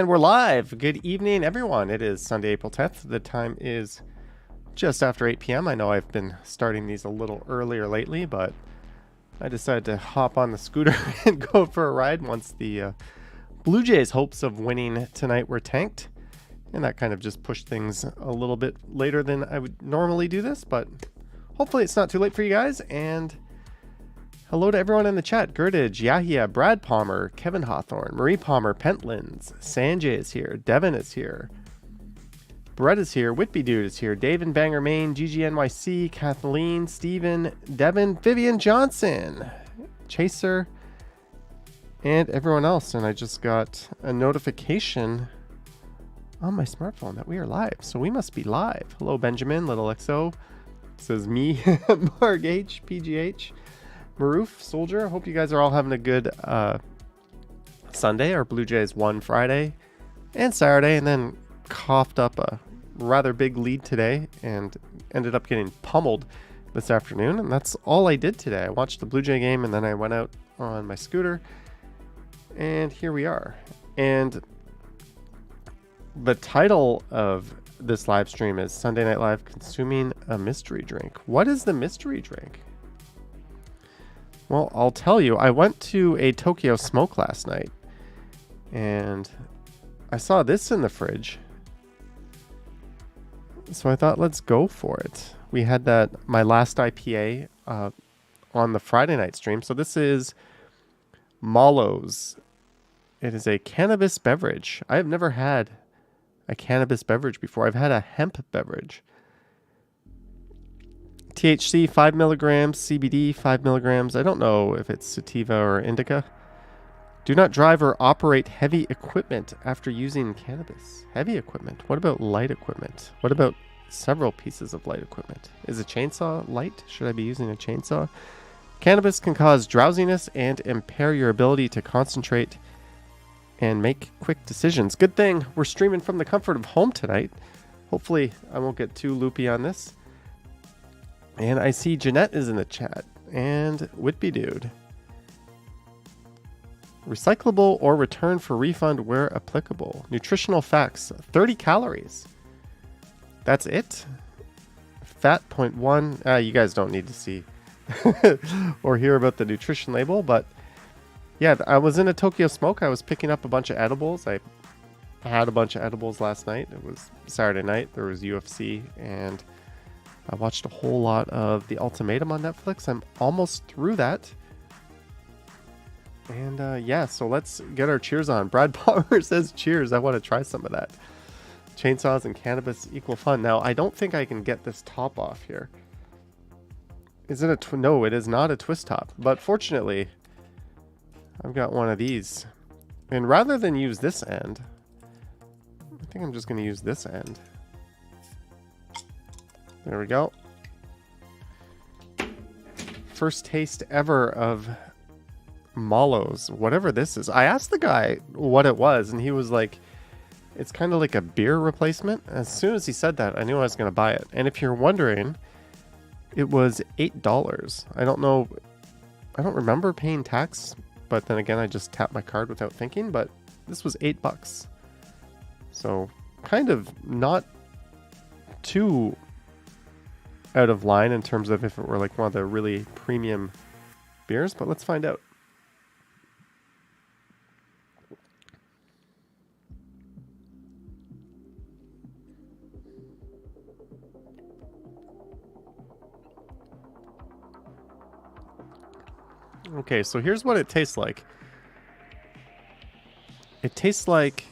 we're live. Good evening, everyone. It is Sunday, April 10th. The time is just after 8 p.m. I know I've been starting these a little earlier lately, but I decided to hop on the scooter and go for a ride once the Blue Jays' hopes of winning tonight were tanked. And that kind of just pushed things a little bit later than I would normally do this, but hopefully it's not too late for you guys. And hello to everyone in the chat. Gerdage, Yahia, Brad Palmer, Kevin Hawthorne, Marie Palmer, Pentlins, Sanjay is here, Devin is here, Brett is here, Whitby Dude is here, Dave in Bangor, Maine, GGNYC, Kathleen, Steven, Devin, Vivian Johnson, Chaser, and everyone else. And I just got a notification on my smartphone that we are live, so we must be live. Hello Benjamin, Little XO, says me, Marg H, PGH, Maroof, Soldier. Hope you guys are all having a good Sunday. Our Blue Jays won Friday and Saturday and then coughed up a rather big lead today and ended up getting pummeled this afternoon. And that's all I did today. I watched the Blue Jay game and then I went out on my scooter and here we are. And the title of this live stream is Sunday Night Live Consuming a Mystery Drink. What is the mystery drink? Well, I'll tell you, I went to a Tokyo Smoke last night and I saw this in the fridge. So I thought, let's go for it. We had that, my last IPA on the Friday night stream. So this is Mallows. It is a cannabis beverage. I have never had a cannabis beverage before. I've had a hemp beverage. THC 5 milligrams, CBD 5 milligrams. I don't know if it's sativa or indica. Do not drive or operate heavy equipment after using cannabis. Heavy equipment. What about light equipment? What about several pieces of light equipment? Is a chainsaw light? Should I be using a chainsaw? Cannabis can cause drowsiness and impair your ability to concentrate and make quick decisions. Good thing we're streaming from the comfort of home tonight. Hopefully I won't get too loopy on this. And I see Jeanette is in the chat. And Whitby Dude. Recyclable or return for refund where applicable. Nutritional facts. 30 calories. That's it? Fat 0.1. You guys don't need to see or hear about the nutrition label. But yeah, I was in a Tokyo Smoke. I was picking up a bunch of edibles. I had a bunch of edibles last night. It was Saturday night. There was UFC and I watched a whole lot of The Ultimatum on Netflix. I'm almost through that. And yeah, so let's get our cheers on. Brad Palmer says cheers. I want to try some of that. Chainsaws and cannabis equal fun. Now, I don't think I can get this top off here. Is it a no, it is not a twist top. But fortunately, I've got one of these. And rather than use this end, I think I'm just going to use this end. There we go. First taste ever of Mallows, whatever this is. I asked the guy what it was, and he was like, it's kind of like a beer replacement. As soon as he said that, I knew I was going to buy it. And if you're wondering, it was $8. I don't know. I don't remember paying tax, but then again, I just tapped my card without thinking, but this was $8. So kind of not too out of line in terms of if it were like one of the really premium beers, but let's find out. Okay, so here's what it tastes like. It tastes like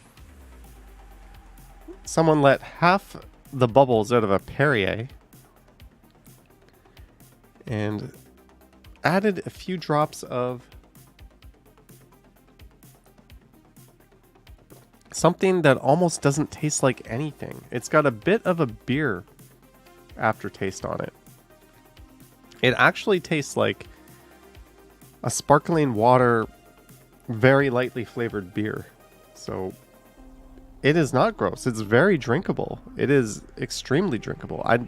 someone let half the bubbles out of a Perrier and added a few drops of something that almost doesn't taste like anything. It's got a bit of a beer aftertaste on it. It actually tastes like a sparkling water, very lightly flavored beer. So it is not gross. It's very drinkable. It is extremely drinkable. I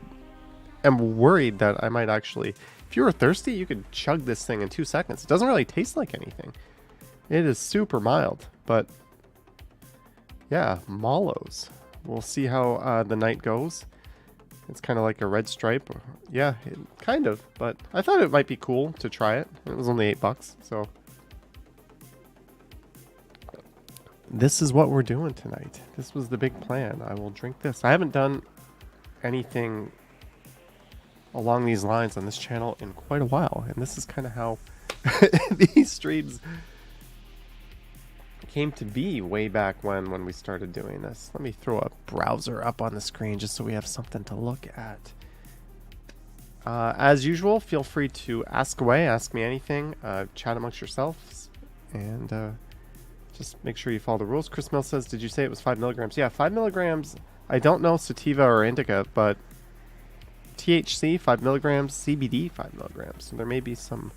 am worried that I might actually, if you were thirsty, you could chug this thing in 2 seconds. It doesn't really taste like anything. It is super mild, but Yeah, mallows. We'll see how the night goes. It's kind of like a red stripe. Yeah, kind of, but I thought it might be cool to try it. It was only $8, so. This is what we're doing tonight. This was the big plan. I will drink this. I haven't done anything along these lines on this channel in quite a while, and this is kind of how these streams came to be way back when we started doing this. Let me throw a browser up on the screen just so we have something to look at. As usual, feel free to ask away, ask me anything, chat amongst yourselves, and just make sure you follow the rules. Chris Mill says, did you say it was 5 milligrams? Yeah, 5 milligrams. I don't know sativa or indica, but THC 5 milligrams, CBD 5 milligrams. So there may be some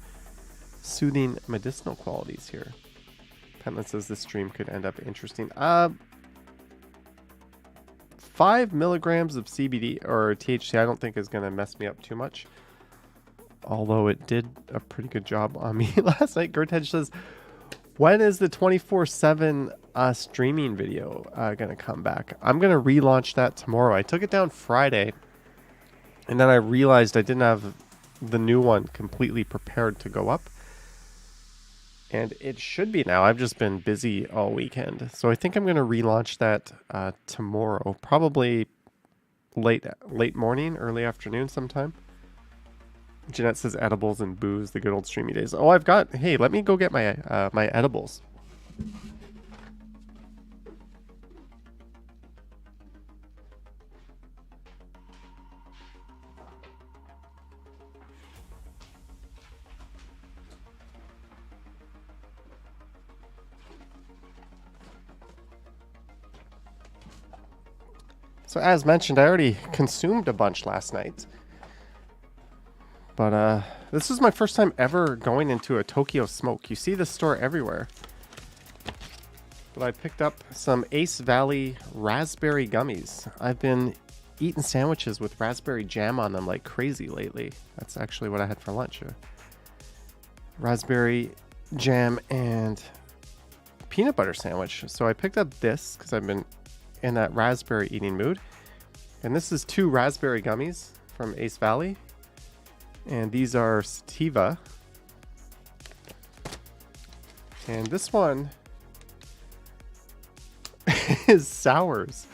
soothing medicinal qualities here. Pentland says this stream could end up interesting. 5 milligrams of CBD or THC I don't think is going to mess me up too much. Although it did a pretty good job on me last night. Gertedge says, when is the 24/7 streaming video going to come back? I'm going to relaunch that tomorrow. I took it down Friday, and then I realized I didn't have the new one completely prepared to go up. And it should be now. I've just been busy all weekend. So I think I'm going to relaunch that tomorrow. Probably late morning, early afternoon sometime. Jeanette says edibles and booze, the good old streamy days. Oh, I've got... Hey, let me go get my my edibles. So as mentioned, I already consumed a bunch last night. But this is my first time ever going into a Tokyo Smoke. You see this store everywhere. But I picked up some Ace Valley raspberry gummies. I've been eating sandwiches with raspberry jam on them like crazy lately. That's actually what I had for lunch. Raspberry jam and peanut butter sandwich. So I picked up this because I've been in that raspberry eating mood. And this is 2 raspberry gummies from Ace Valley. And these are sativa. And this one is sours.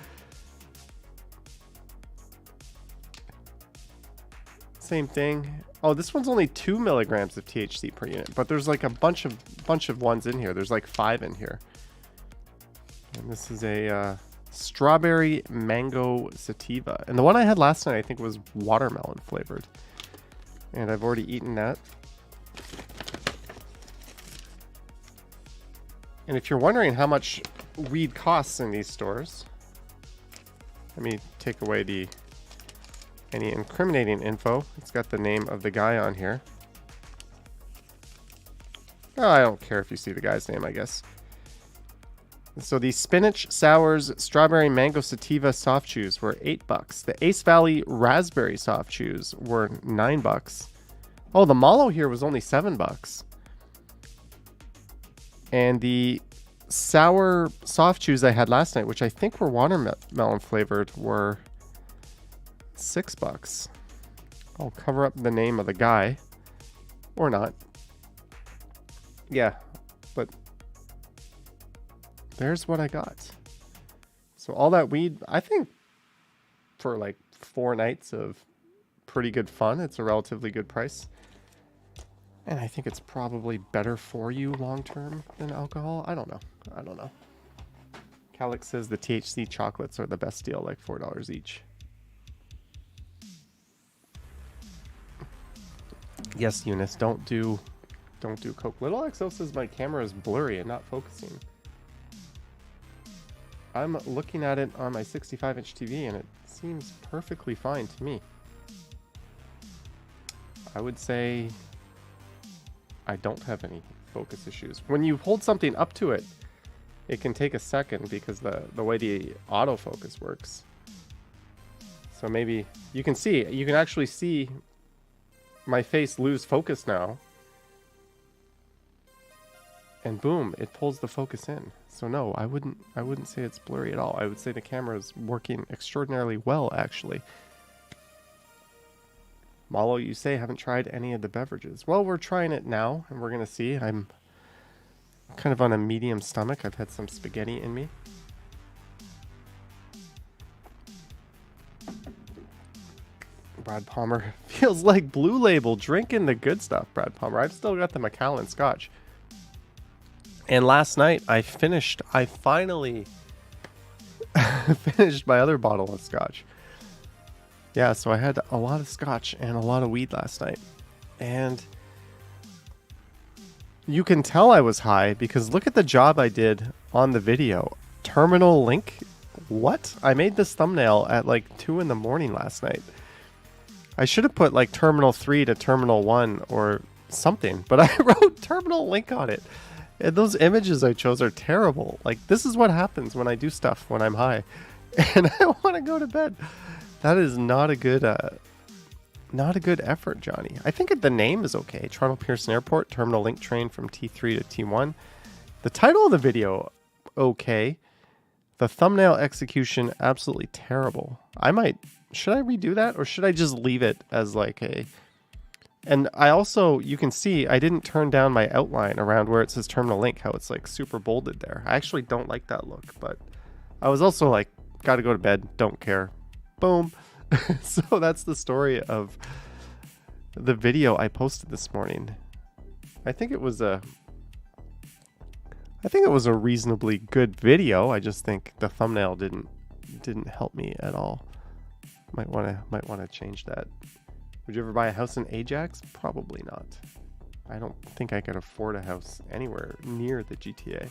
Same thing. Oh, this one's only 2 milligrams of THC per unit, but there's like a bunch of ones in here. There's like 5 in here. And this is a strawberry mango sativa. And the one I had last night I think was watermelon flavored. And I've already eaten that. And if you're wondering how much weed costs in these stores, let me take away any incriminating info. It's got the name of the guy on here. Oh, I don't care if you see the guy's name, I guess. So the spinach, sours, strawberry, mango, sativa soft chews were $8. The Ace Valley raspberry soft chews were $9. Oh, the mallow here was only $7. And the sour soft chews I had last night, which I think were watermelon flavored, were $6. I'll cover up the name of the guy. Or not. Yeah, but there's what I got. So all that weed, I think for like 4 nights of pretty good fun, it's a relatively good price. And I think it's probably better for you long term than alcohol. I don't know. Calix says the THC chocolates are the best deal, like $4 each. Yes, Eunice, don't do coke. Little XO says my camera is blurry and not focusing. I'm looking at it on my 65-inch TV and it seems perfectly fine to me. I would say I don't have any focus issues. When you hold something up to it, it can take a second because the way the autofocus works. So maybe you can actually see my face lose focus now. And boom, it pulls the focus in. So no, I wouldn't say it's blurry at all. I would say the camera is working extraordinarily well, actually. Malo, you say haven't tried any of the beverages. Well, we're trying it now, and we're gonna see. I'm kind of on a medium stomach. I've had some spaghetti in me. Brad Palmer feels like Blue Label drinking the good stuff. Brad Palmer. I've still got the Macallan Scotch. And last night I finally finished my other bottle of Scotch. Yeah, so I had a lot of Scotch and a lot of weed last night. And you can tell I was high because look at the job I did on the video. Terminal link? What? I made this thumbnail at like 2 in the morning last night. I should have put like Terminal 3 to Terminal 1 or something, but I wrote Terminal link on it. And those images I chose are terrible. Like, this is what happens when I do stuff when I'm high. And I want to go to bed. That is not a good effort, Johnny. I think the name is okay. Toronto Pearson Airport, Terminal Link train from T3 to T1. The title of the video, okay. The thumbnail execution, absolutely terrible. Should I redo that? Or should I just leave it as like a... And I also, you can see, I didn't turn down my outline around where it says Terminal Link, how it's like super bolded there. I actually don't like that look, but I was also like, gotta go to bed, don't care. Boom. So that's the story of the video I posted this morning. I think it was a reasonably good video. I just think the thumbnail didn't help me at all. Might want to change that. Would you ever buy a house in Ajax? Probably not. I don't think I could afford a house anywhere near the GTA.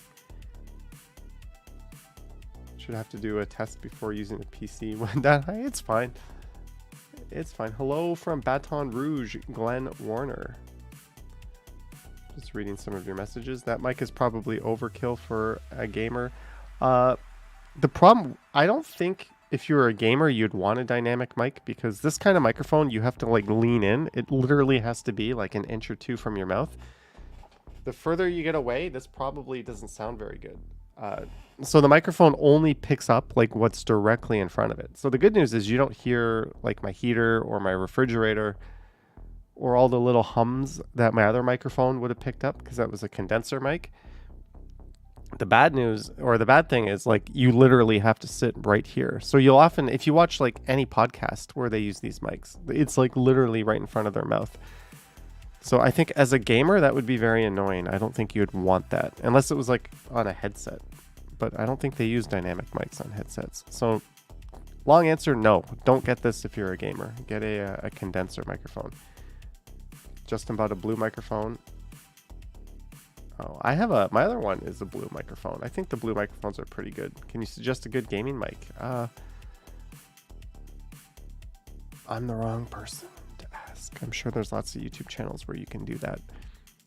Should have to do a test before using a PC when that high. It's fine. It's fine. Hello from Baton Rouge, Glenn Warner. Just reading some of your messages. That mic is probably overkill for a gamer. The problem, I don't think if you're a gamer, you'd want a dynamic mic because this kind of microphone, you have to like lean in. It literally has to be like an inch or two from your mouth. The further you get away, this probably doesn't sound very good. So the microphone only picks up like what's directly in front of it. So the good news is you don't hear like my heater or my refrigerator or all the little hums that my other microphone would have picked up because that was a condenser mic. The bad news or the bad thing is like you literally have to sit right here. So you'll often, if you watch like any podcast where they use these mics, it's like literally right in front of their mouth. So I think as a gamer, that would be very annoying. I don't think you'd want that unless it was like on a headset, but I don't think they use dynamic mics on headsets. So long answer, no, don't get this if you're a gamer. Get a condenser microphone. Justin bought a blue microphone. Oh, I have my other one is a blue microphone. I think the blue microphones are pretty good. Can you suggest a good gaming mic? I'm the wrong person to ask. I'm sure there's lots of YouTube channels where you can do that.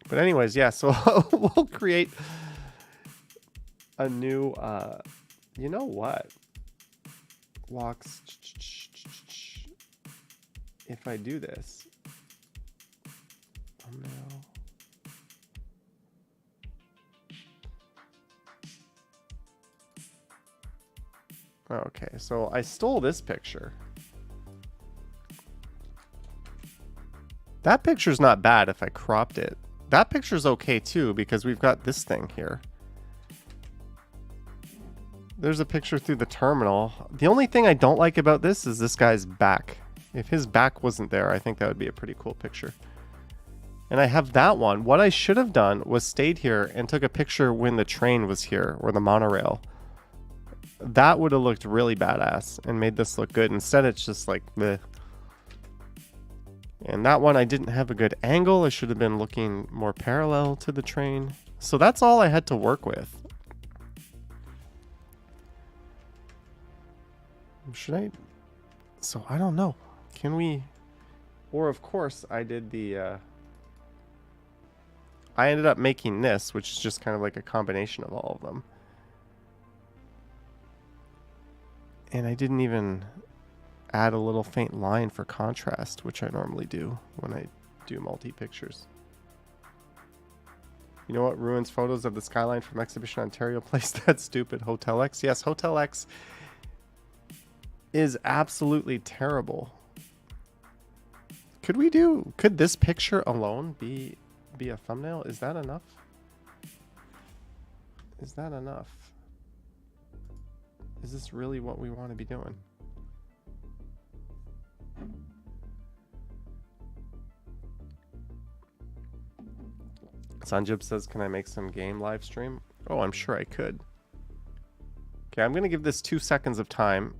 But anyways, yeah, so we'll create a new, you know what? Walks, if I do this, thumbnail. Okay, so I stole this picture. That picture's not bad if I cropped it. That picture's okay too because we've got this thing here. There's a picture through the terminal. The only thing I don't like about this is this guy's back. If his back wasn't there, I think that would be a pretty cool picture. And I have that one. What I should have done was stayed here and took a picture when the train was here or the monorail. That would have looked really badass and made this look good. Instead, it's just like the. And that one, I didn't have a good angle. I should have been looking more parallel to the train. So that's all I had to work with. Should I? So I don't know. Can we? Or of course, I did the. I ended up making this, which is just kind of like a combination of all of them. And I didn't even add a little faint line for contrast, which I normally do when I do multi-pictures. You know what ruins photos of the skyline from Exhibition Ontario Place? That stupid Hotel X. Yes, Hotel X is absolutely terrible. Could this picture alone be a thumbnail? Is that enough? Is that enough? Is this really what we want to be doing? Sanjib says, can I make some game live stream? Oh, I'm sure I could. Okay, I'm going to give this 2 seconds of time.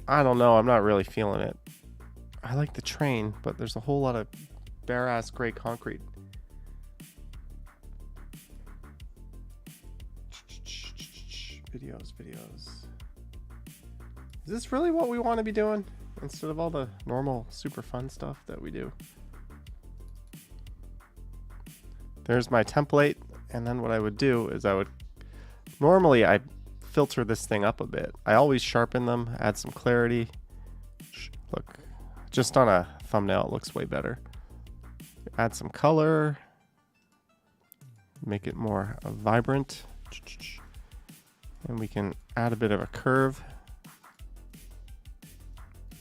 I don't know. I'm not really feeling it. I like the train, but there's a whole lot of bare-ass gray concrete. Videos. Is this really what we want to be doing? Instead of all the normal super fun stuff that we do. There's my template, and then what I would do is normally I filter this thing up a bit. I always sharpen them, add some clarity. Look, just on a thumbnail it looks way better. Add some color, make it more vibrant, and we can add a bit of a curve.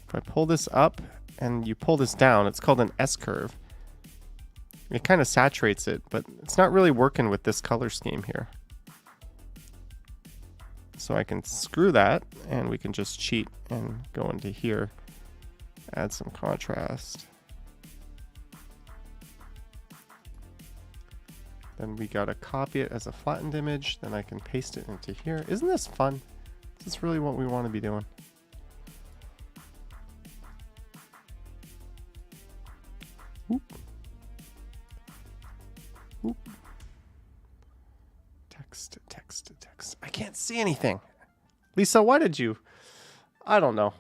If I pull this up and you pull this down, it's called an S curve. It kind of saturates it, but it's not really working with this color scheme here. So I can screw that, and we can just cheat and go into here, add some contrast. Then we gotta copy it as a flattened image, then I can paste it into here. Isn't this fun? Is this really what we want to be doing? Oop. Oop. Text. I can't see anything. Lisa, why did you? I don't know.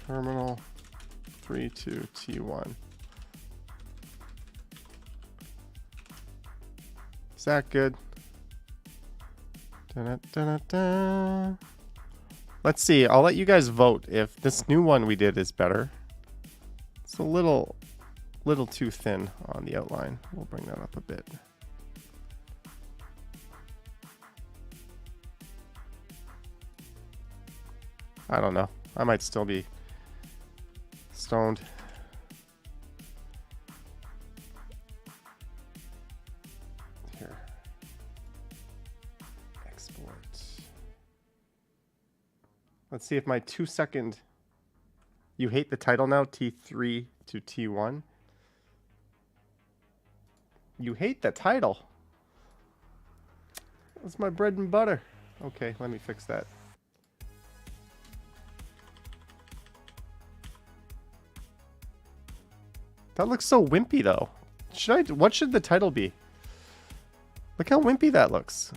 Terminal 32T1. Is that good? Da-da-da-da-da. Let's see. I'll let you guys vote if this new one we did is better. It's a little too thin on the outline. We'll bring that up a bit. I don't know. I might still be stoned. Here. Export. Let's see if my 2 second. You hate the title now, T3 to T1. You hate the title. That's my bread and butter. Okay, let me fix that. That looks so wimpy though. What should the title be? Look how wimpy that looks.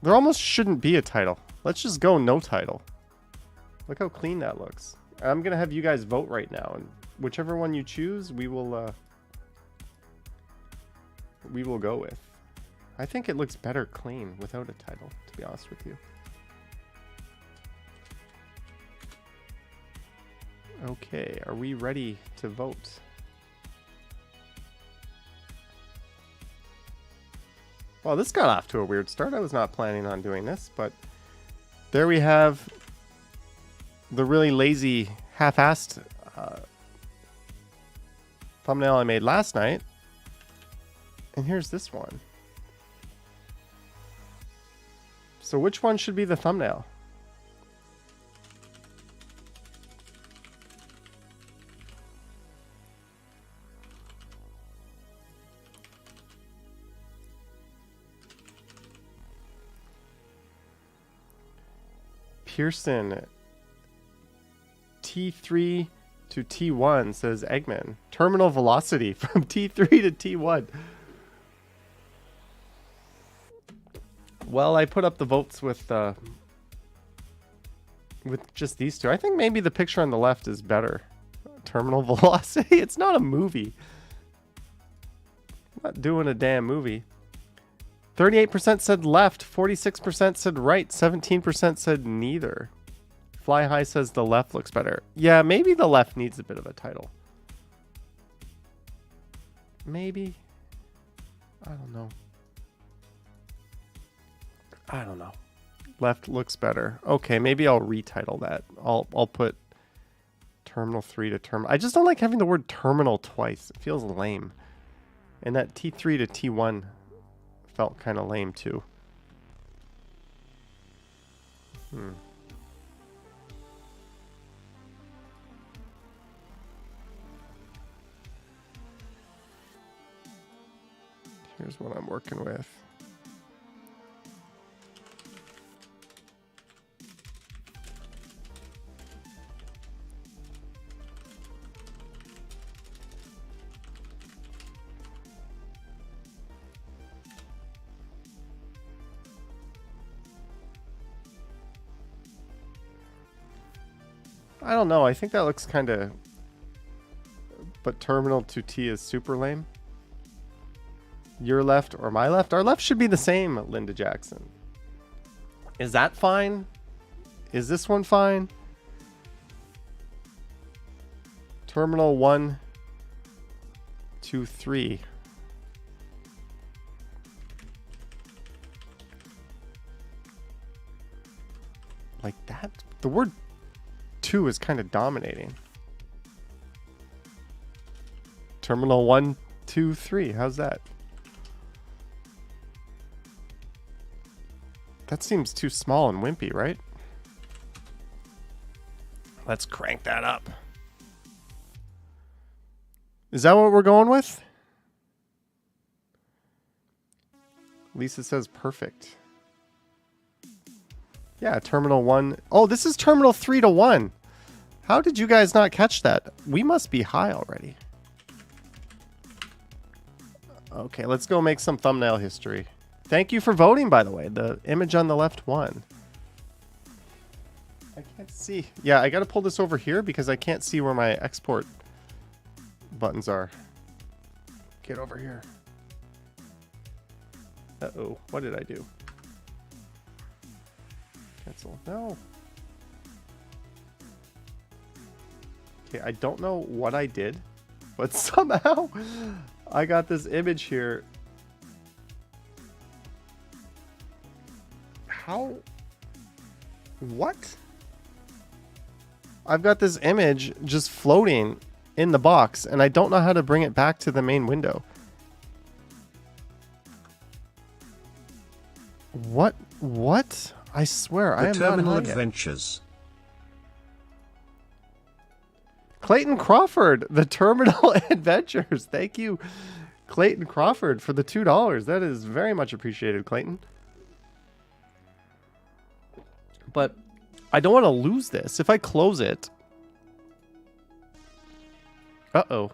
There almost shouldn't be a title. Let's just go no title. Look how clean that looks. I'm gonna have you guys vote right now, and whichever one you choose, we will go with. I think it looks better clean without a title, to be honest with you. Okay, are we ready to vote? Well, this got off to a weird start. I was not planning on doing this, but there we have the really lazy, half-assed thumbnail I made last night. And here's this one. So which one should be the thumbnail? Pearson T3 to T1 says Eggman. Terminal velocity from T3 to T1. Well, I put up the votes with just these two. I think maybe the picture on the left is better, Terminal velocity? It's not a movie. I'm not doing a damn movie. 38% said left, 46% said right, 17% said neither. Fly High says the left looks better. Yeah, maybe the left needs a bit of a title. Maybe. I don't know. I don't know. Left looks better. Okay, maybe I'll retitle that. I'll put Terminal 3 to Terminal. I just don't like having the word terminal twice. It feels lame. And that T3 to T1 felt kind of lame too. Here's what I'm working with. I don't know. I think that looks kind of... But terminal to T is super lame. Your left or my left? Our left should be the same, Linda Jackson. Is that fine? Is this one fine? Terminal 1, 2, 3. Like that? The word 2 is kind of dominating. Terminal 1, 2, 3. How's that? That seems too small and wimpy, right? Let's crank that up. Is that what we're going with? Lisa says perfect. Yeah, Terminal 1. Oh, this is Terminal 3 to 1. How did you guys not catch that? We must be high already. Okay, let's go make some thumbnail history. Thank you for voting, by the way. The image on the left won. I can't see. Yeah, I got to pull this over here because I can't see where my export buttons are. Get over here. Uh-oh. What did I do? Cancel. No. Okay, I don't know what I did, but somehow I got this image here. How? What? I've got this image just floating in the box, and I don't know how to bring it back to the main window. What? What? I swear, I am not Terminal high yet. Adventures. Clayton Crawford, the Terminal Adventures. Thank you, Clayton Crawford, for the $2. That is very much appreciated, Clayton. But I don't want to lose this. If I close it... Uh-oh.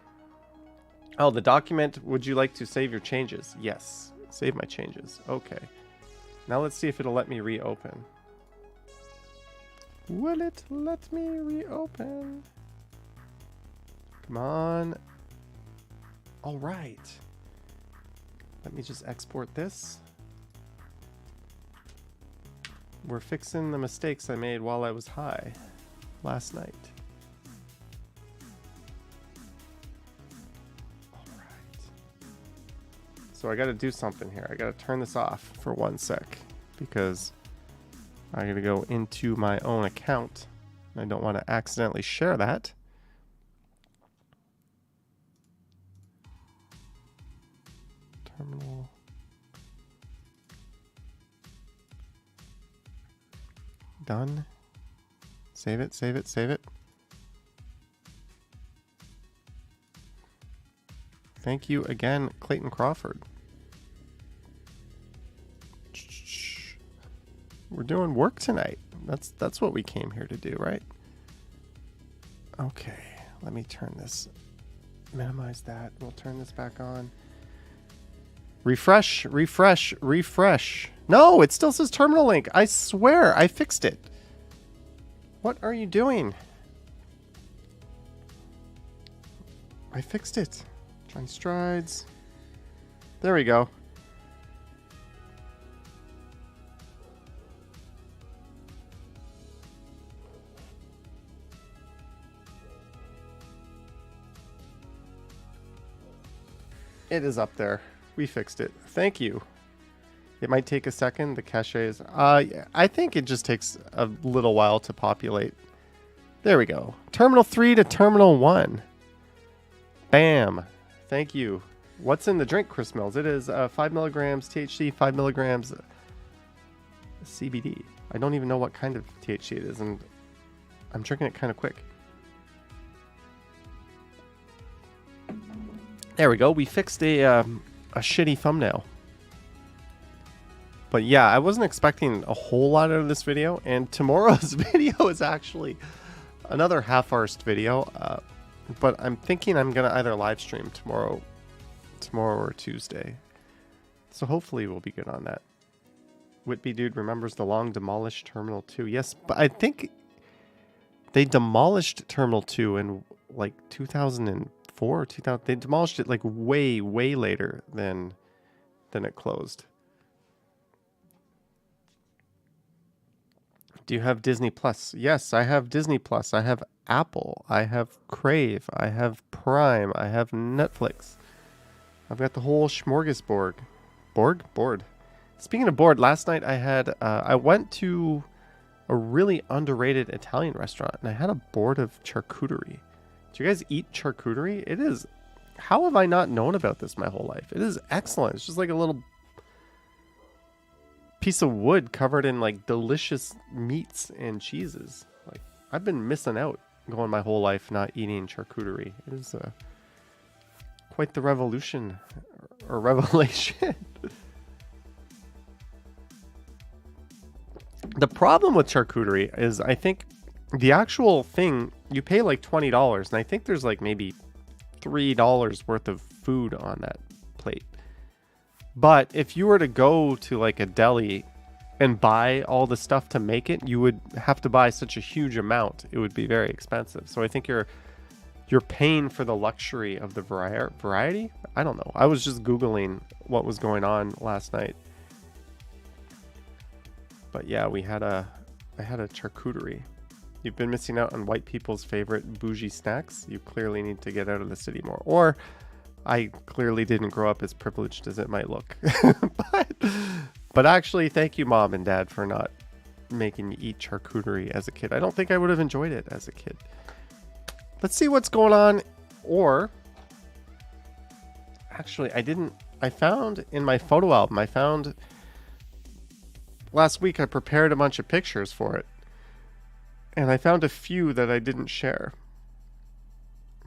Oh, the document, would you like to save your changes? Yes. Save my changes. Okay. Now let's see if it'll let me reopen. Will it let me reopen? Come on. All right. Let me just export this. We're fixing the mistakes I made while I was high last night. All right. So I got to do something here. I got to turn this off for 1 sec because I got to go into my own account. I don't want to accidentally share that. Terminal. Done. Save it, save it, save it. Thank you again, Clayton Crawford. We're doing work tonight. That's what we came here to do, right? Okay, let me turn this, minimize that. We'll turn this back on. Refresh, refresh, refresh. No, it still says terminal link. I swear I fixed it. What are you doing? I fixed it. Trying strides. There we go. It is up there. We fixed it. Thank you. It might take a second. The cache is... I think it just takes a little while to populate. There we go. Terminal 3 to Terminal 1. Bam. Thank you. What's in the drink, Chris Mills? It is 5 milligrams THC, 5 milligrams CBD. I don't even know what kind of THC it is, and I'm drinking it kind of quick. There we go. We fixed a shitty thumbnail. But yeah, I wasn't expecting a whole lot out of this video, and tomorrow's video is actually another half-arsed video. But I'm thinking I'm gonna either live stream tomorrow or Tuesday. So hopefully we'll be good on that. Whitby dude remembers the long demolished Terminal 2. Yes, but I think they demolished Terminal 2 in like 2004 or 2000. They demolished it like way later than it closed. Do you have Disney Plus? Yes, I have Disney Plus. I have Apple. I have Crave. I have Prime. I have Netflix. I've got the whole smorgasbord. Board. Speaking of board, last night I had I went to a really underrated Italian restaurant and I had a board of charcuterie. Do you guys eat charcuterie? It is. How have I not known about this my whole life? It is excellent. It's just like a little piece of wood covered in like delicious meats and cheeses. Like I've been missing out going my whole life not eating charcuterie. It is quite the revolution or revelation. The problem with charcuterie is I think the actual thing, you pay like $20 and I think there's like maybe $3 worth of food on that plate. But if you were to go to like a deli and buy all the stuff to make it, you would have to buy such a huge amount. It would be very expensive. So I think you're paying for the luxury of the variety. I don't know. I was just Googling what was going on last night. But yeah, I had a charcuterie. You've been missing out on white people's favorite bougie snacks. You clearly need to get out of the city more. Or I clearly didn't grow up as privileged as it might look. But actually, thank you, Mom and Dad, for not making me eat charcuterie as a kid. I don't think I would have enjoyed it as a kid. Let's see what's going on. Or, actually, I found in my photo album, last week I prepared a bunch of pictures for it. And I found a few that I didn't share.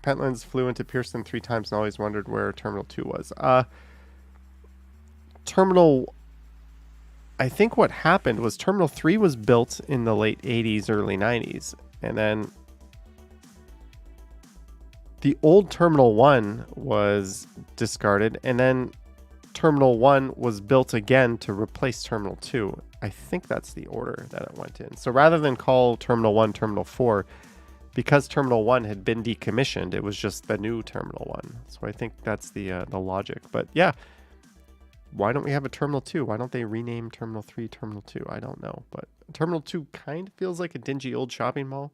Pentlands flew into Pearson 3 times and always wondered where Terminal 2 was. I think what happened was Terminal 3 was built in the late 80s, early 90s. And then the old Terminal 1 was discarded. And then Terminal 1 was built again to replace Terminal 2. I think that's the order that it went in. So rather than call Terminal 1 Terminal 4, because Terminal 1 had been decommissioned, it was just the new Terminal 1. So I think that's the logic. But yeah, why don't we have a Terminal 2? Why don't they rename Terminal 3 Terminal 2? I don't know. But Terminal 2 kind of feels like a dingy old shopping mall.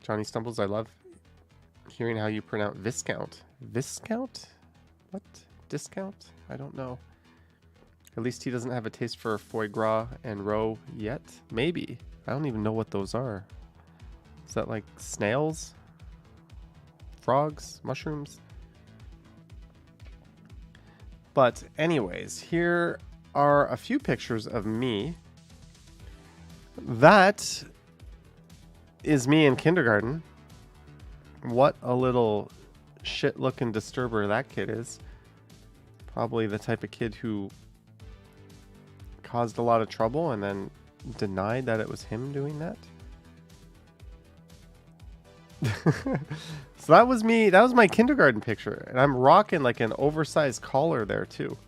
Johnny Stumbles, I love hearing how you pronounce Viscount. Viscount? What? Discount? I don't know. At least he doesn't have a taste for foie gras and roe yet. Maybe. I don't even know what those are. Is that like snails? Frogs? Mushrooms? But anyways, here are a few pictures of me. That is me in kindergarten. What a little shit-looking disturber that kid is. Probably the type of kid who caused a lot of trouble and then denied that it was him doing that. So that was me. That was my kindergarten picture. And I'm rocking like an oversized collar there too.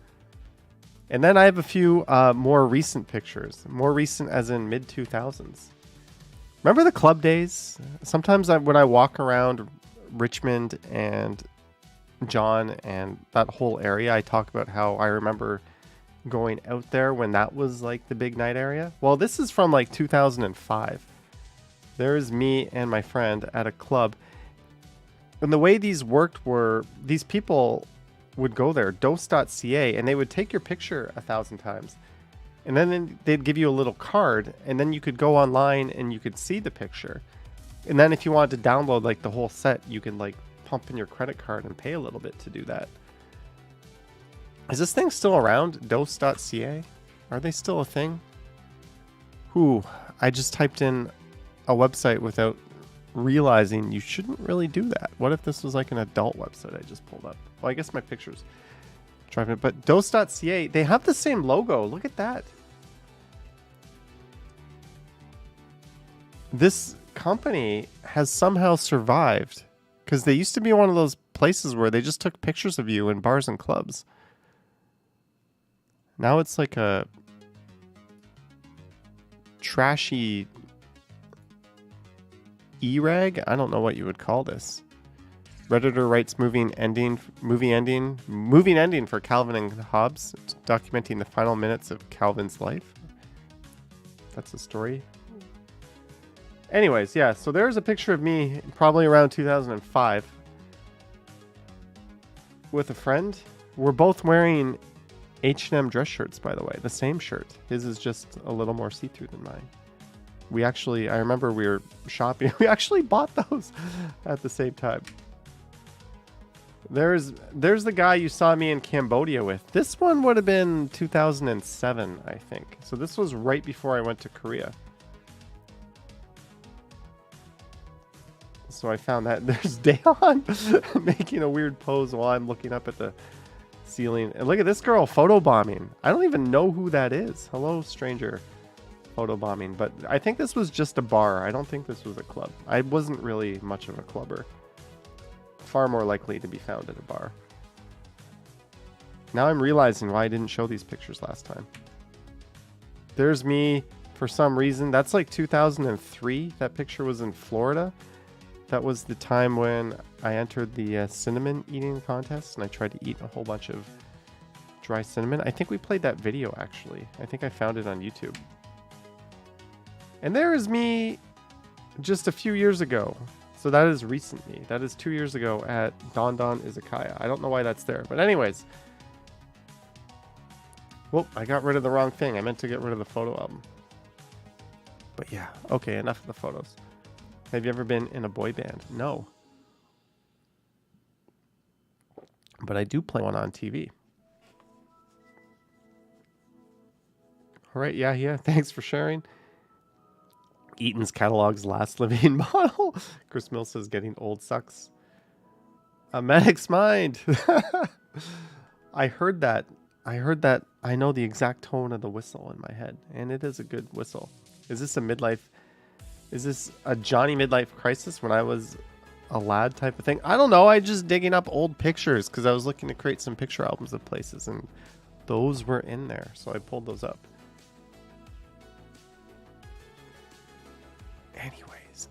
And then I have a few more recent pictures. More recent as in mid-2000s. Remember the club days? Sometimes when I walk around Richmond and John and that whole area, I talk about how I remember going out there when that was like the big night area. Well, this is from like 2005. There's me and my friend at a club. And the way these worked were these people would go there, dose.ca, and they would take your picture 1,000 times. And then they'd give you a little card, and then you could go online and you could see the picture. And then if you wanted to download like the whole set, you could like pump in your credit card and pay a little bit to do that. Is this thing still around? Dose.ca? Are they still a thing? Ooh, I just typed in a website without realizing you shouldn't really do that. What if this was like an adult website I just pulled up? Well, I guess my picture's driving it. But dose.ca, they have the same logo. Look at that. This company has somehow survived because they used to be one of those places where they just took pictures of you in bars and clubs. Now it's like a trashy e-rag. I don't know what you would call this. Redditor writes moving ending for Calvin and Hobbes, documenting the final minutes of Calvin's life. That's a story. Anyways, yeah, so there's a picture of me probably around 2005 with a friend. We're both wearing H&M dress shirts, by the way, the same shirt. His is just a little more see-through than mine. I remember we were shopping. We actually bought those at the same time. There's the guy you saw me in Cambodia with. This one would have been 2007, I think. So this was right before I went to Korea. So I found that. There's Dayon making a weird pose while I'm looking up at the ceiling. And look at this girl photobombing. I don't even know who that is. Hello, stranger. Photobombing. But I think this was just a bar. I don't think this was a club. I wasn't really much of a clubber. Far more likely to be found at a bar. Now I'm realizing why I didn't show these pictures last time. There's me for some reason. That's like 2003. That picture was in Florida. That was the time when I entered the cinnamon eating contest and I tried to eat a whole bunch of dry cinnamon. I think we played that video actually. I think I found it on YouTube. And there is me just a few years ago. So that is recent me. That is 2 years ago at Don Don Izakaya. I don't know why that's there. But anyways. Whoop, I got rid of the wrong thing. I meant to get rid of the photo album. But yeah, okay, enough of the photos. Have you ever been in a boy band? No. But I do play one on TV. All right, yeah. Thanks for sharing. Eaton's catalog's last living model. Chris Mills says getting old sucks. A medic's mind. I heard that. I know the exact tone of the whistle in my head. And it is a good whistle. Is this a Johnny midlife crisis when I was a lad type of thing? I don't know. I just digging up old pictures because I was looking to create some picture albums of places. And those were in there. So I pulled those up. Anyways.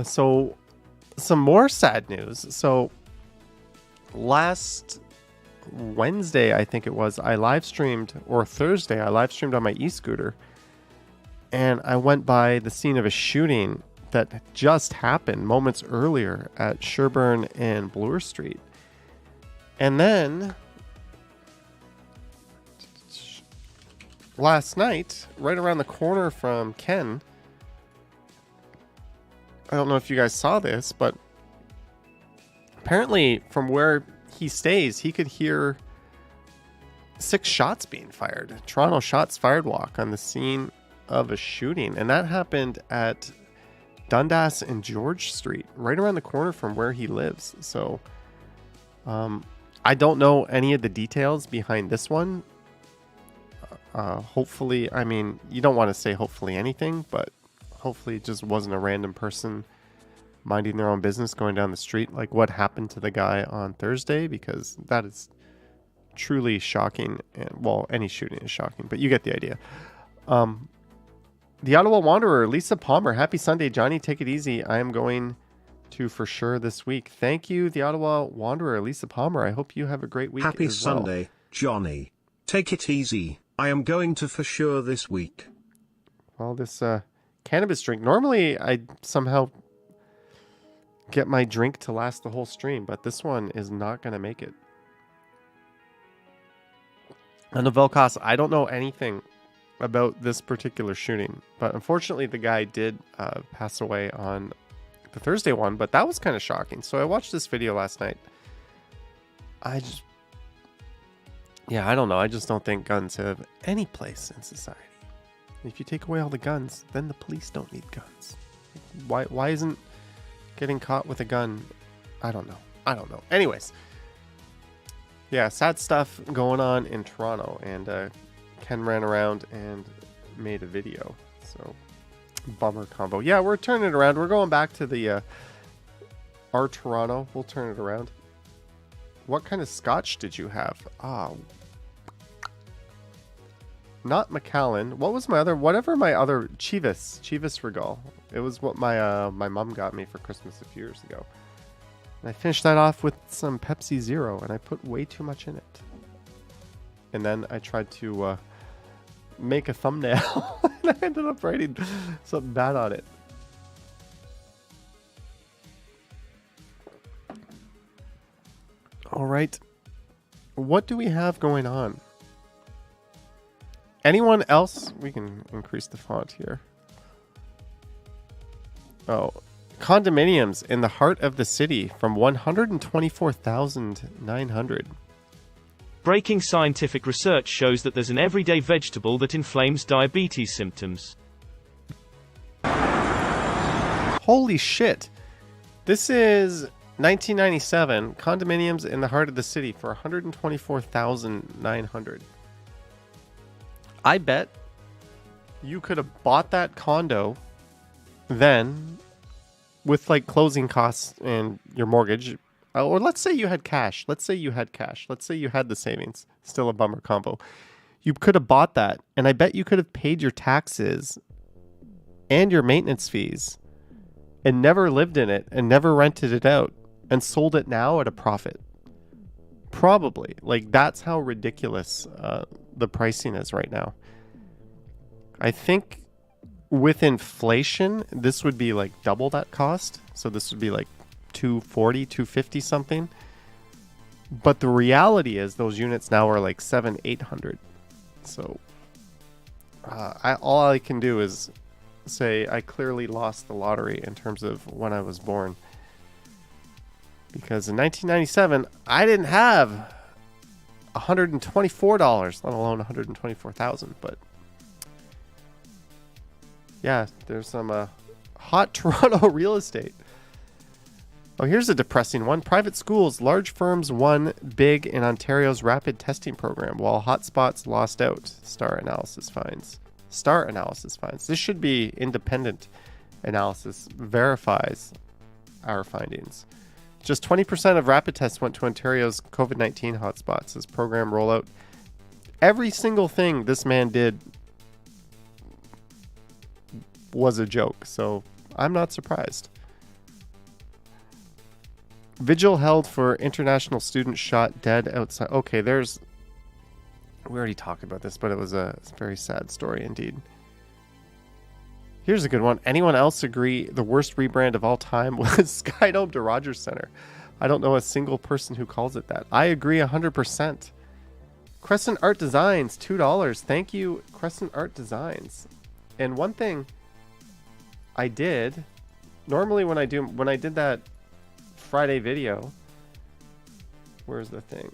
So some more sad news. So last Wednesday, I think it was, I live streamed, or Thursday, I live streamed on my e-scooter. And I went by the scene of a shooting that just happened moments earlier at Sherburne and Bloor Street. And then last night, right around the corner from Ken, I don't know if you guys saw this, but apparently from where he stays, he could hear 6 shots being fired. Toronto shots fired walk on the scene of a shooting. And that happened at Dundas and George Street, right around the corner from where he lives. So I don't know any of the details behind this one. Hopefully, I mean, you don't want to say hopefully anything, but hopefully it just wasn't a random person minding their own business going down the street like what happened to the guy on Thursday, because that is truly shocking. And well, any shooting is shocking, but you get the idea. The Ottawa Wanderer, Lisa Palmer. Happy Sunday, Johnny. Take it easy. I am going to for sure this week. Thank you, the Ottawa Wanderer, Lisa Palmer. I hope you have a great week. Happy as Sunday, well. Johnny. Take it easy. I am going to for sure this week. Well, this cannabis drink. Normally, I somehow get my drink to last the whole stream, but this one is not going to make it. And the Velcos, I don't know anything about this particular shooting, but unfortunately the guy did pass away on the Thursday one, but that was kind of shocking. So I watched this video last night. I don't know. I just don't think guns have any place in society. If you take away all the guns, then the police don't need guns. Why isn't getting caught with a gun? I don't know. Anyways, yeah, sad stuff going on in Toronto, and Ken ran around and made a video. So, bummer combo. Yeah, we're turning it around. We're going back to the our Toronto. We'll turn it around. What kind of scotch did you have? Not Macallan. What was my other? Whatever my other Chivas Regal. It was what my my mom got me for Christmas a few years ago. And I finished that off with some Pepsi Zero, and I put way too much in it. And then I tried to make a thumbnail, and I ended up writing something bad on it. All right. What do we have going on? Anyone else? We can increase the font here. Oh, condominiums in the heart of the city from 124,900. Breaking scientific research shows that there's an everyday vegetable that inflames diabetes symptoms. Holy shit. This is 1997. Condominiums in the heart of the city for 124,900. I bet you could have bought that condo then with like closing costs and your mortgage. Or let's say you had cash. Let's say you had the savings. Still a bummer combo. You could have bought that, and I bet you could have paid your taxes and your maintenance fees and never lived in it and never rented it out and sold it now at a profit. Probably. Like, that's how ridiculous the pricing is right now. I think with inflation, this would be like double that cost. So this would be like 240, 250 something. But the reality is those units now are like 700-800. So all I can do is say I clearly lost the lottery in terms of when I was born. Because in 1997, I didn't have $124, let alone $124,000. But yeah, there's some hot Toronto real estate. Oh, here's a depressing one. Private schools, large firms won big in Ontario's rapid testing program, while hotspots lost out. Star analysis finds. This should be independent analysis. Verifies our findings. Just 20% of rapid tests went to Ontario's COVID-19 hotspots as program rollout. Every single thing this man did was a joke, so I'm not surprised. Vigil held for international student shot dead outside. Okay, we already talked about this, but it was a very sad story indeed. Here's a good one. Anyone else agree the worst rebrand of all time was Skydome to Rogers Center? I don't know a single person who calls it that. I agree 100%. Crescent Art Designs, $2. Thank you, Crescent Art Designs. And one thing I did, normally when I did that Friday video, where's the thing?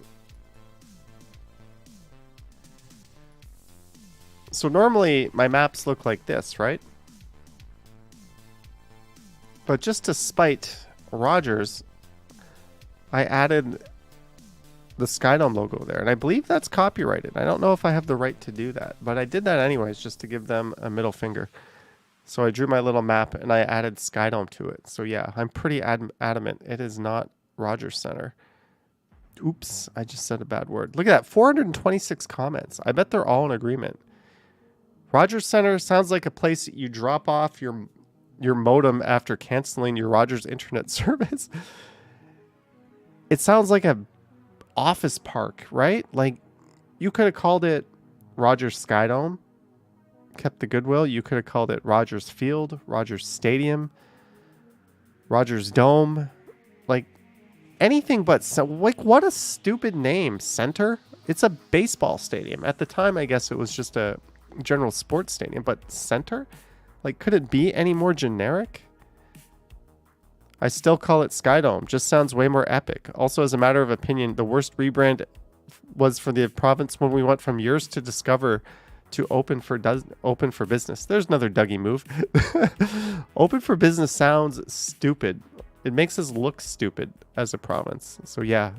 So normally my maps look like this, right? But just to spite Rogers, I added the Skydome logo there. And I believe that's copyrighted. I don't know if I have the right to do that. But I did that anyways, just to give them a middle finger. So I drew my little map and I added Skydome to it. So yeah, I'm pretty adamant. It is not Rogers Center. Oops, I just said a bad word. Look at that, 426 comments. I bet they're all in agreement. Rogers Center sounds like a place that you drop off your modem after canceling your Rogers internet service. It sounds like a office park, right? Like, you could have called it Rogers Skydome, kept the goodwill. You could have called it Rogers Field, Rogers Stadium, Rogers Dome. Like, anything but, like, what a stupid name. Center? It's a baseball stadium. At the time, I guess it was just a general sports stadium, but center? Like, could it be any more generic? I still call it Skydome. Just sounds way more epic. Also, as a matter of opinion, the worst rebrand was for the province when we went from yours to Discover to open for business. There's another Dougie move. Open for business sounds stupid. It makes us look stupid as a province. So yeah,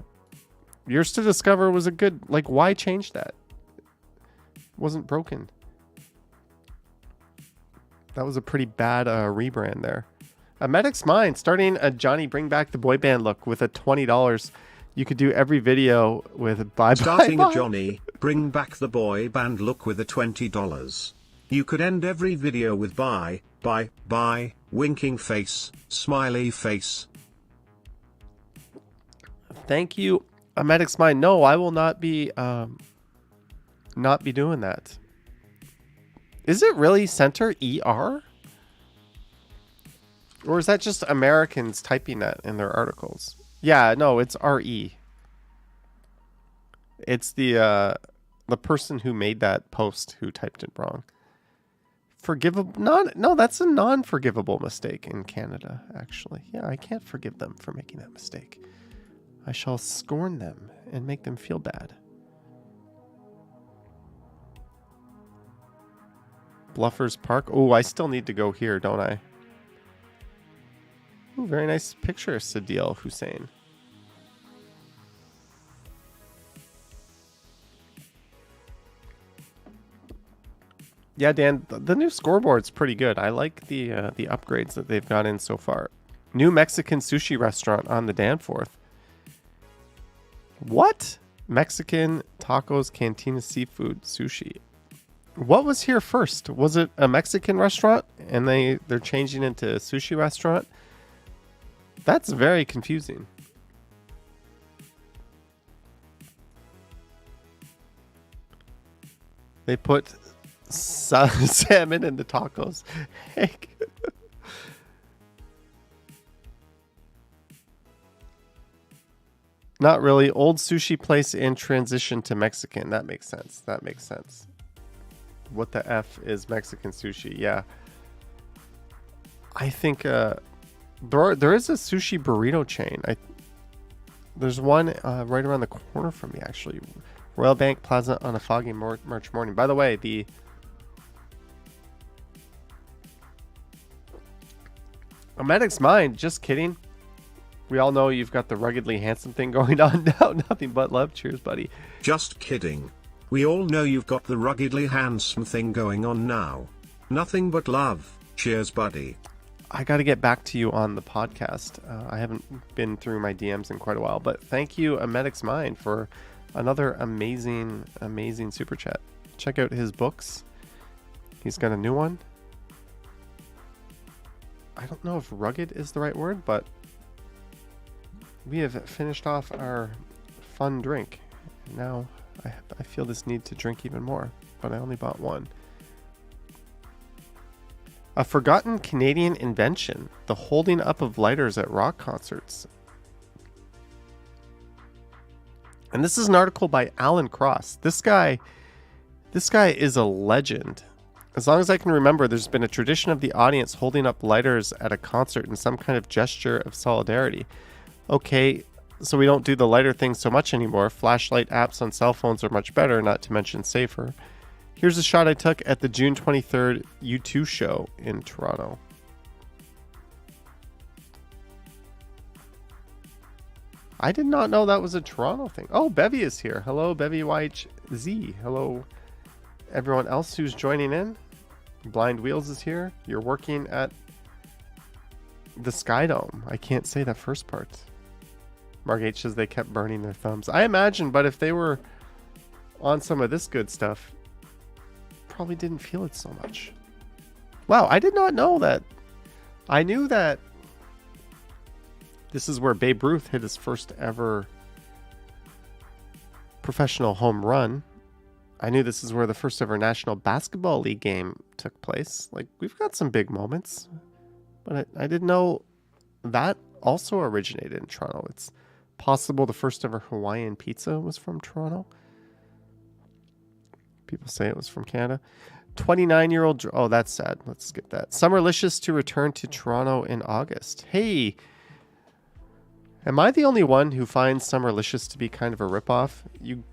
yours to Discover was a good, like, why change that? It wasn't broken. That was a pretty bad rebrand there. A Medic's Mind starting a Johnny Bring Back the Boy Band look with a $20. You could do every video with bye. Starting a Johnny Bring Back the Boy Band look with a $20. You could end every video with bye, winking face, smiley face. Thank you, A Medic's Mind. No, I will not be doing that. Is it really center ER? Or is that just Americans typing that in their articles? Yeah, no, it's RE. It's the person who made that post who typed it wrong. Forgivable? No, that's a non-forgivable mistake in Canada, actually. Yeah, I can't forgive them for making that mistake. I shall scorn them and make them feel bad. Bluffers Park. Oh, I still need to go here, don't I? Ooh, very nice picture, Sadil Hussein. Yeah, Dan, the new scoreboard's pretty good. I like the upgrades that they've got in so far. New Mexican sushi restaurant on the Danforth. What? Mexican tacos, cantina, seafood, sushi. What was here first? Was it a Mexican restaurant and they're changing into a sushi restaurant? That's very confusing. They put salmon in the tacos. Heck. Not really. Old sushi place in transition to Mexican. That makes sense. That makes sense. What the F is Mexican sushi? Yeah. I think there is a sushi burrito chain. There's one right around the corner from me, actually. Royal Bank Plaza on a foggy March morning. By the way, A Medic's Mind, just kidding. We all know you've got the ruggedly handsome thing going on now. Nothing but love. Cheers, buddy. Just kidding. We all know you've got the ruggedly handsome thing going on now. Nothing but love. Cheers, buddy. I got to get back to you on the podcast. I haven't been through my DMs in quite a while, but thank you, A Medic's Mind, for another amazing, amazing super chat. Check out his books. He's got a new one. I don't know if rugged is the right word, but we have finished off our fun drink. Now I feel this need to drink even more, but I only bought one. A forgotten Canadian invention, the holding up of lighters at rock concerts. And this is an article by Alan Cross. This guy is a legend. As long as I can remember, there's been a tradition of the audience holding up lighters at a concert in some kind of gesture of solidarity. Okay, so we don't do the lighter thing so much anymore. Flashlight apps on cell phones are much better, not to mention safer. Here's a shot I took at the June 23rd U2 show in Toronto. I did not know that was a Toronto thing. Oh, Bevy is here. Hello, Bevy YHZ. Hello, everyone else who's joining in. Blind Wheels is here. You're working at the Skydome. I can't say that first part. Mark H says they kept burning their thumbs. I imagine, but if they were on some of this good stuff, probably didn't feel it so much. Wow, I did not know that. I knew that this is where Babe Ruth hit his first ever professional home run. I knew this is where the first ever National Basketball League game took place. Like, we've got some big moments, but I didn't know that also originated in Toronto. It's possible the first ever Hawaiian pizza was from Toronto. People say it was from Canada. 29-year-old... Oh, that's sad. Let's skip that. Summerlicious to return to Toronto in August. Hey, am I the only one who finds Summerlicious to be kind of a ripoff? You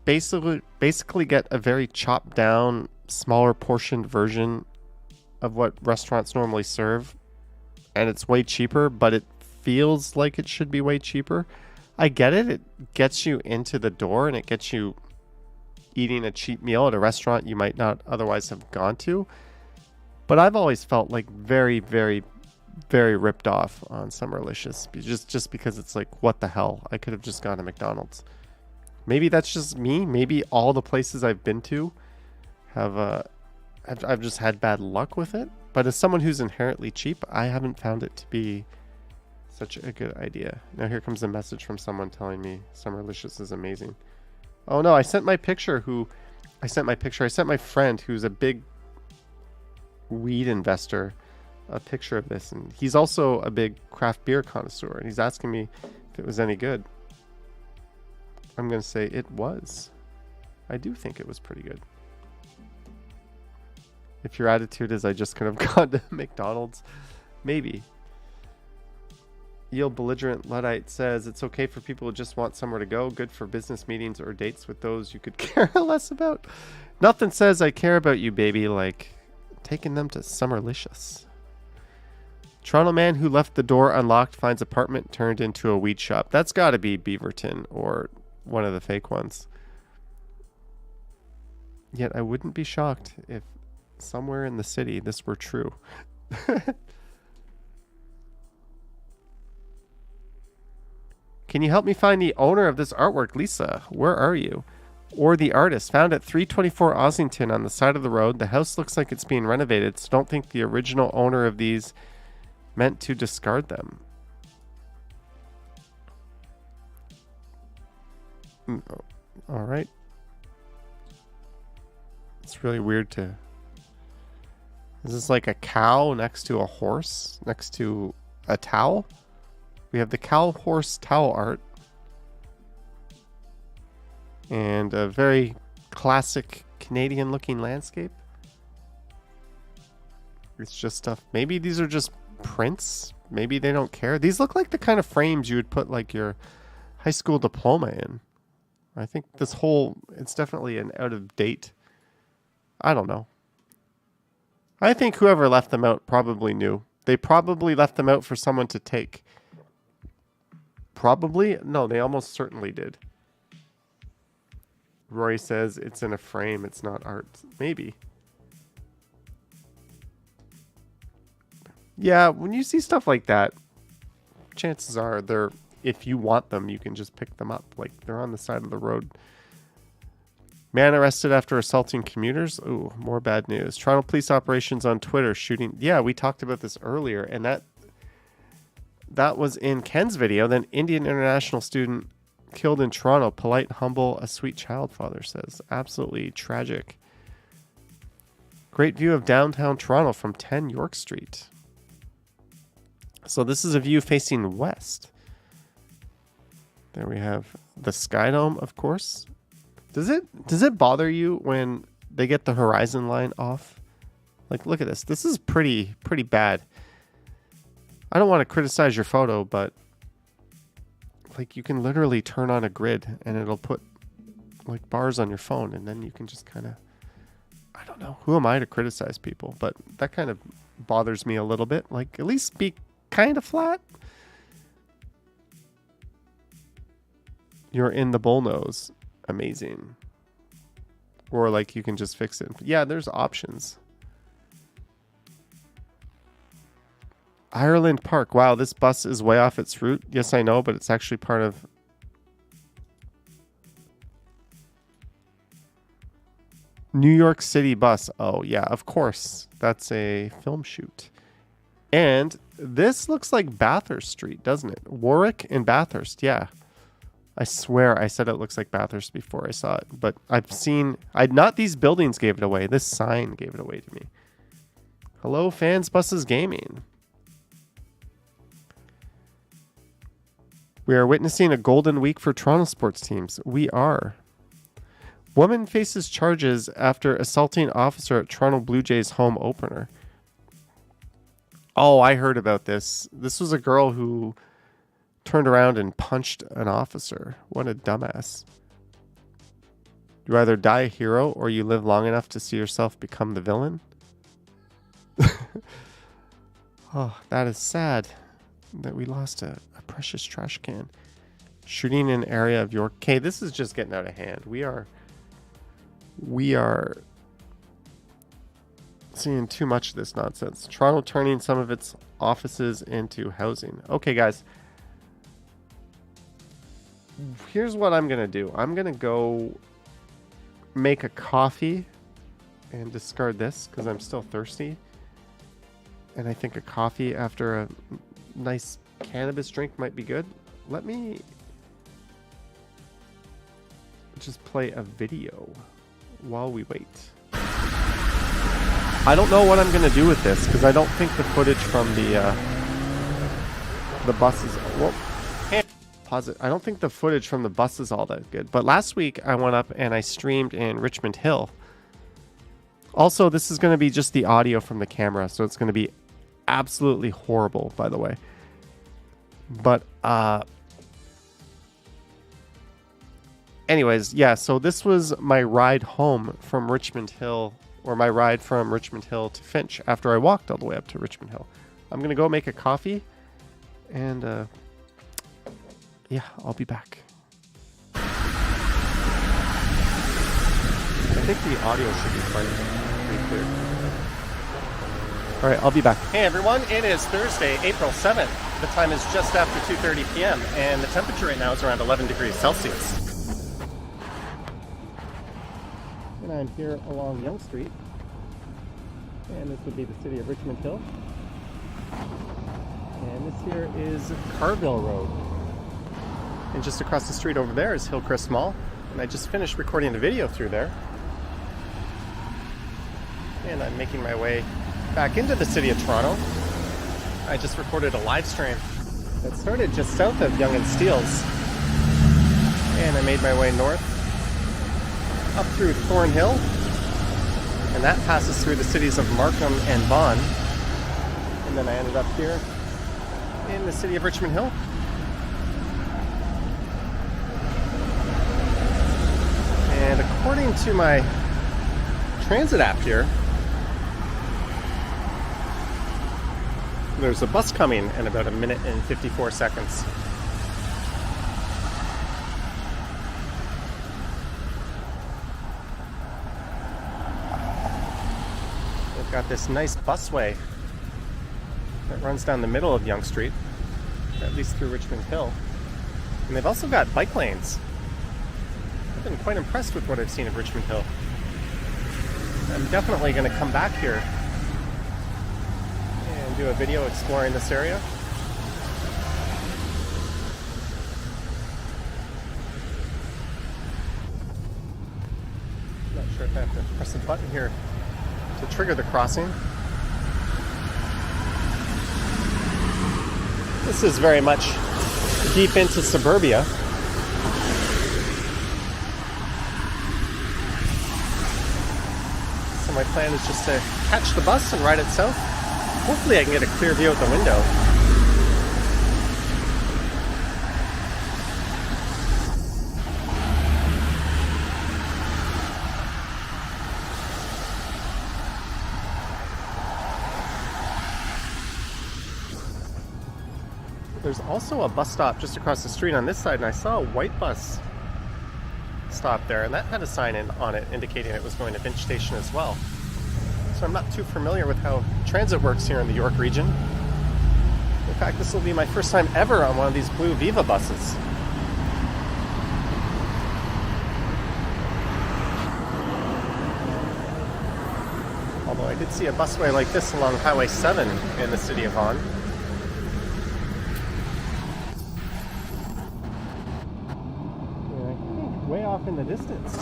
basically get a very chopped down, smaller portioned version of what restaurants normally serve, and it's way cheaper, but it feels like it should be way cheaper. I get it. It gets you into the door, and it gets you eating a cheap meal at a restaurant you might not otherwise have gone to. But I've always felt like very, very, very ripped off on Summerlicious. Just because it's like, what the hell? I could have just gone to McDonald's. Maybe that's just me. Maybe all the places I've been to I've just had bad luck with it. But as someone who's inherently cheap, I haven't found it to be such a good idea. Now here comes a message from someone telling me Summerlicious is amazing. Oh no, I sent my friend who's a big weed investor a picture of this, and he's also a big craft beer connoisseur, and he's asking me if it was any good. I'm going to say it was. I do think it was pretty good. If your attitude is I just could have gone to McDonald's, maybe. Yield Belligerent Luddite says it's okay for people who just want somewhere to go. Good for business meetings or dates with those you could care less about. Nothing says I care about you, baby, like taking them to Summerlicious. Toronto man who left the door unlocked finds apartment turned into a weed shop. That's got to be Beaverton or one of the fake ones. Yet I wouldn't be shocked if somewhere in the city this were true. Can you help me find the owner of this artwork, Lisa? Where are you? Or the artist, found at 324 Ossington on the side of the road. The house looks like it's being renovated, so don't think the original owner of these meant to discard them. All right. It's really weird to... Is this like a cow next to a horse next to a towel? We have the cow horse towel art. And a very classic Canadian looking landscape. It's just stuff. Maybe these are just prints. Maybe they don't care. These look like the kind of frames you would put like your high school diploma in. I think this whole, it's definitely an out of date. I don't know. I think whoever left them out probably knew. They probably left them out for someone to take. Probably? No, they almost certainly did. Rory says it's in a frame. It's not art. Maybe. Yeah, when you see stuff like that, chances are they're, if you want them, you can just pick them up. Like, they're on the side of the road. Man arrested after assaulting commuters. Ooh, more bad news. Toronto police operations on Twitter shooting. Yeah, we talked about this earlier, and that was in Ken's video. Then Indian international student killed in Toronto. Polite, humble, a sweet child, father says. Absolutely tragic. Great view of downtown Toronto from 10 York Street. So this is a view facing west. There we have the Sky Dome, of course. Does it bother you when they get the horizon line off? Like, look at this. This is pretty bad. I don't want to criticize your photo, but like, you can literally turn on a grid and it'll put like bars on your phone, and then you can just kind of, I don't know, who am I to criticize people? But that kind of bothers me a little bit. Like, at least be kind of flat. You're in the bullnose. Amazing. Or like, you can just fix it. Yeah, there's options. Ireland Park. Wow, this bus is way off its route. Yes, I know, but it's actually part of... New York City bus. Oh, yeah, of course. That's a film shoot. And this looks like Bathurst Street, doesn't it? Warwick and Bathurst, yeah. I swear I said it looks like Bathurst before I saw it. But I've seen... not these buildings gave it away. This sign gave it away to me. Hello, Fans Buses Gaming. We are witnessing a golden week for Toronto sports teams. We are. Woman faces charges after assaulting officer at Toronto Blue Jays home opener. Oh, I heard about this. This was a girl who turned around and punched an officer. What a dumbass. You either die a hero or you live long enough to see yourself become the villain. Oh, that is sad that we lost a precious trash can. Shooting in an area of York. Okay, this is just getting out of hand. We are seeing too much of this nonsense. Toronto turning some of its offices into housing. Okay, guys. Here's what I'm going to do. I'm going to go make a coffee and discard this because I'm still thirsty. And I think a coffee after a nice cannabis drink might be good. Let me just play a video while we wait. I don't know what I'm going to do with this because I don't think the footage from the bus is... Whoa. Pause it. I don't think the footage from the bus is all that good. But last week I went up and I streamed in Richmond Hill. Also, this is going to be just the audio from the camera, so it's going to be absolutely horrible, by the way. But, anyways, yeah, so this was my ride home from Richmond Hill, or my ride from Richmond Hill to Finch after I walked all the way up to Richmond Hill. I'm going to go make a coffee, and, yeah, I'll be back. I think the audio should be pretty clear. All right, I'll be back. Hey, everyone. It is Thursday, April 7th. The time is just after 2:30 p.m., and the temperature right now is around 11 degrees Celsius. And I'm here along Yonge Street, and this would be the city of Richmond Hill. And this here is Carville Road. And just across the street over there is Hillcrest Mall, and I just finished recording a video through there. And I'm making my way back into the city of Toronto. I just recorded a live stream that started just south of Yonge and Steeles. And I made my way north up through Thornhill. And that passes through the cities of Markham and Vaughan. And then I ended up here in the city of Richmond Hill. And according to my transit app here, there's a bus coming in about 1 minute and 54 seconds. They've got this nice busway that runs down the middle of Yonge Street, at least through Richmond Hill. And they've also got bike lanes. I've been quite impressed with what I've seen of Richmond Hill. I'm definitely going to come back here and do a video exploring this area. Not sure if I have to press a button here to trigger the crossing. This is very much deep into suburbia. So my plan is just to catch the bus and ride it south. Hopefully I can get a clear view out the window. There's also a bus stop just across the street on this side, and I saw a white bus stop there, and that had a sign on it indicating it was going to Finch Station as well. So I'm not too familiar with how transit works here in the York region. In fact, this will be my first time ever on one of these blue Viva buses. Although I did see a busway like this along Highway 7 in the city of Vaughan. And I think way off in the distance,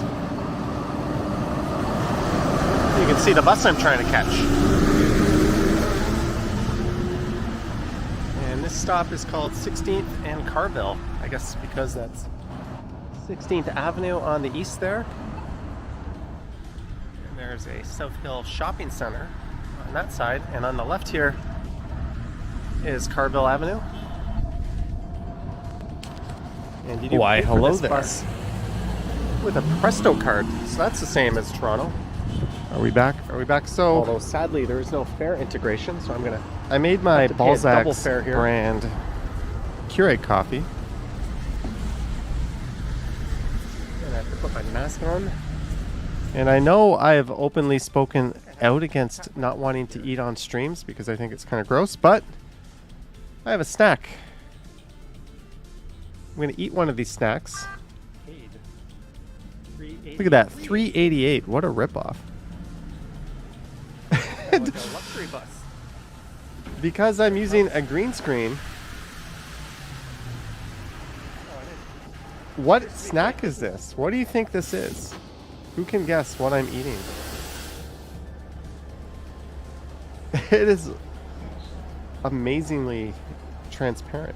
you can see the bus I'm trying to catch. And this stop is called 16th and Carville. I guess because that's 16th Avenue on the east there. And there's a South Hill shopping center on that side. And on the left here is Carville Avenue. And you do pay for this bus with a Presto card. So that's the same as Toronto. Are we back? Are we back? So, although sadly there is no fare integration, so I made my Balzac's brand Keurig coffee. And I have to put my mask on. And I know I have openly spoken out against not wanting to eat on streams because I think it's kind of gross, but I have a snack. I'm going to eat one of these snacks. Look at that, $3.88. What a ripoff. Like a luxury bus. Because I'm using a green screen. What snack is this? What do you think this is? Who can guess what I'm eating? It is amazingly transparent.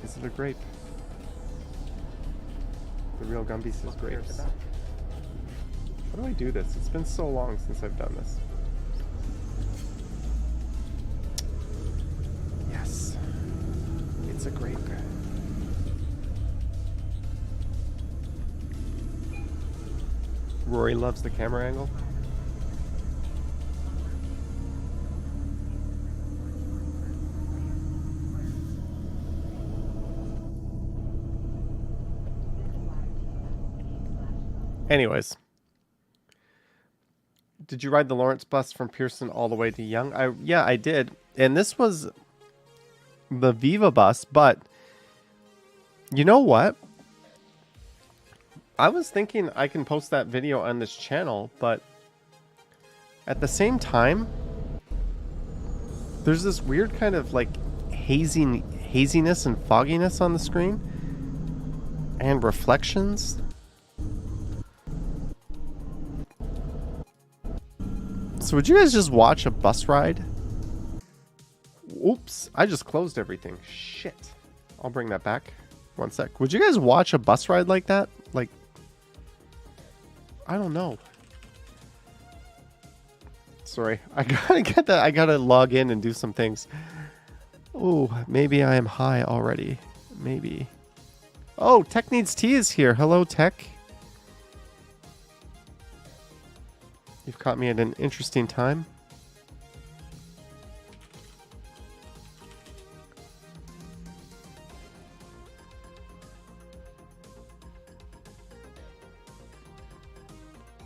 Is it a grape? The real Gumby says grapes. How do I do this? It's been so long since I've done this. Yes. It's a grape. Rory loves the camera angle. Anyways. Did you ride the Lawrence bus from Pearson all the way to Yonge? Yeah, I did. And this was the Viva bus, but you know what? I was thinking I can post that video on this channel, but at the same time, there's this weird kind of like haziness and fogginess on the screen and reflections. So would you guys just watch a bus ride? Oops, I just closed everything. Shit. I'll bring that back. One sec. Would you guys watch a bus ride like that? Like, I don't know. Sorry, I gotta get that. I gotta log in and do some things. Oh, maybe I am high already. Maybe. Oh, Tech Needs Tea is here. Hello, Tech. You've caught me at an interesting time.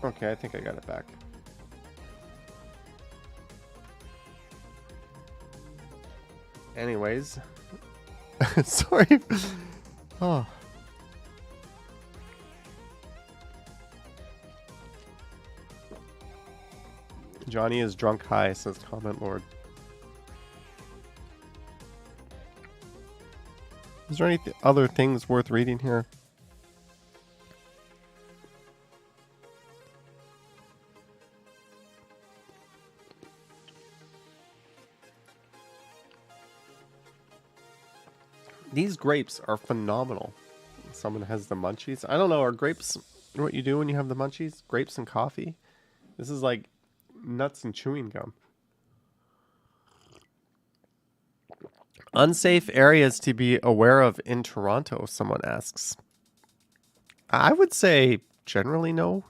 Okay, I think I got it back. Anyways. Sorry. Oh. Johnny is drunk high, says Comment Lord. Is there any other things worth reading here? These grapes are phenomenal. Someone has the munchies. I don't know, are grapes what you do when you have the munchies? Grapes and coffee? This is like nuts and chewing gum. Unsafe areas to be aware of in Toronto, someone asks. I would say generally no.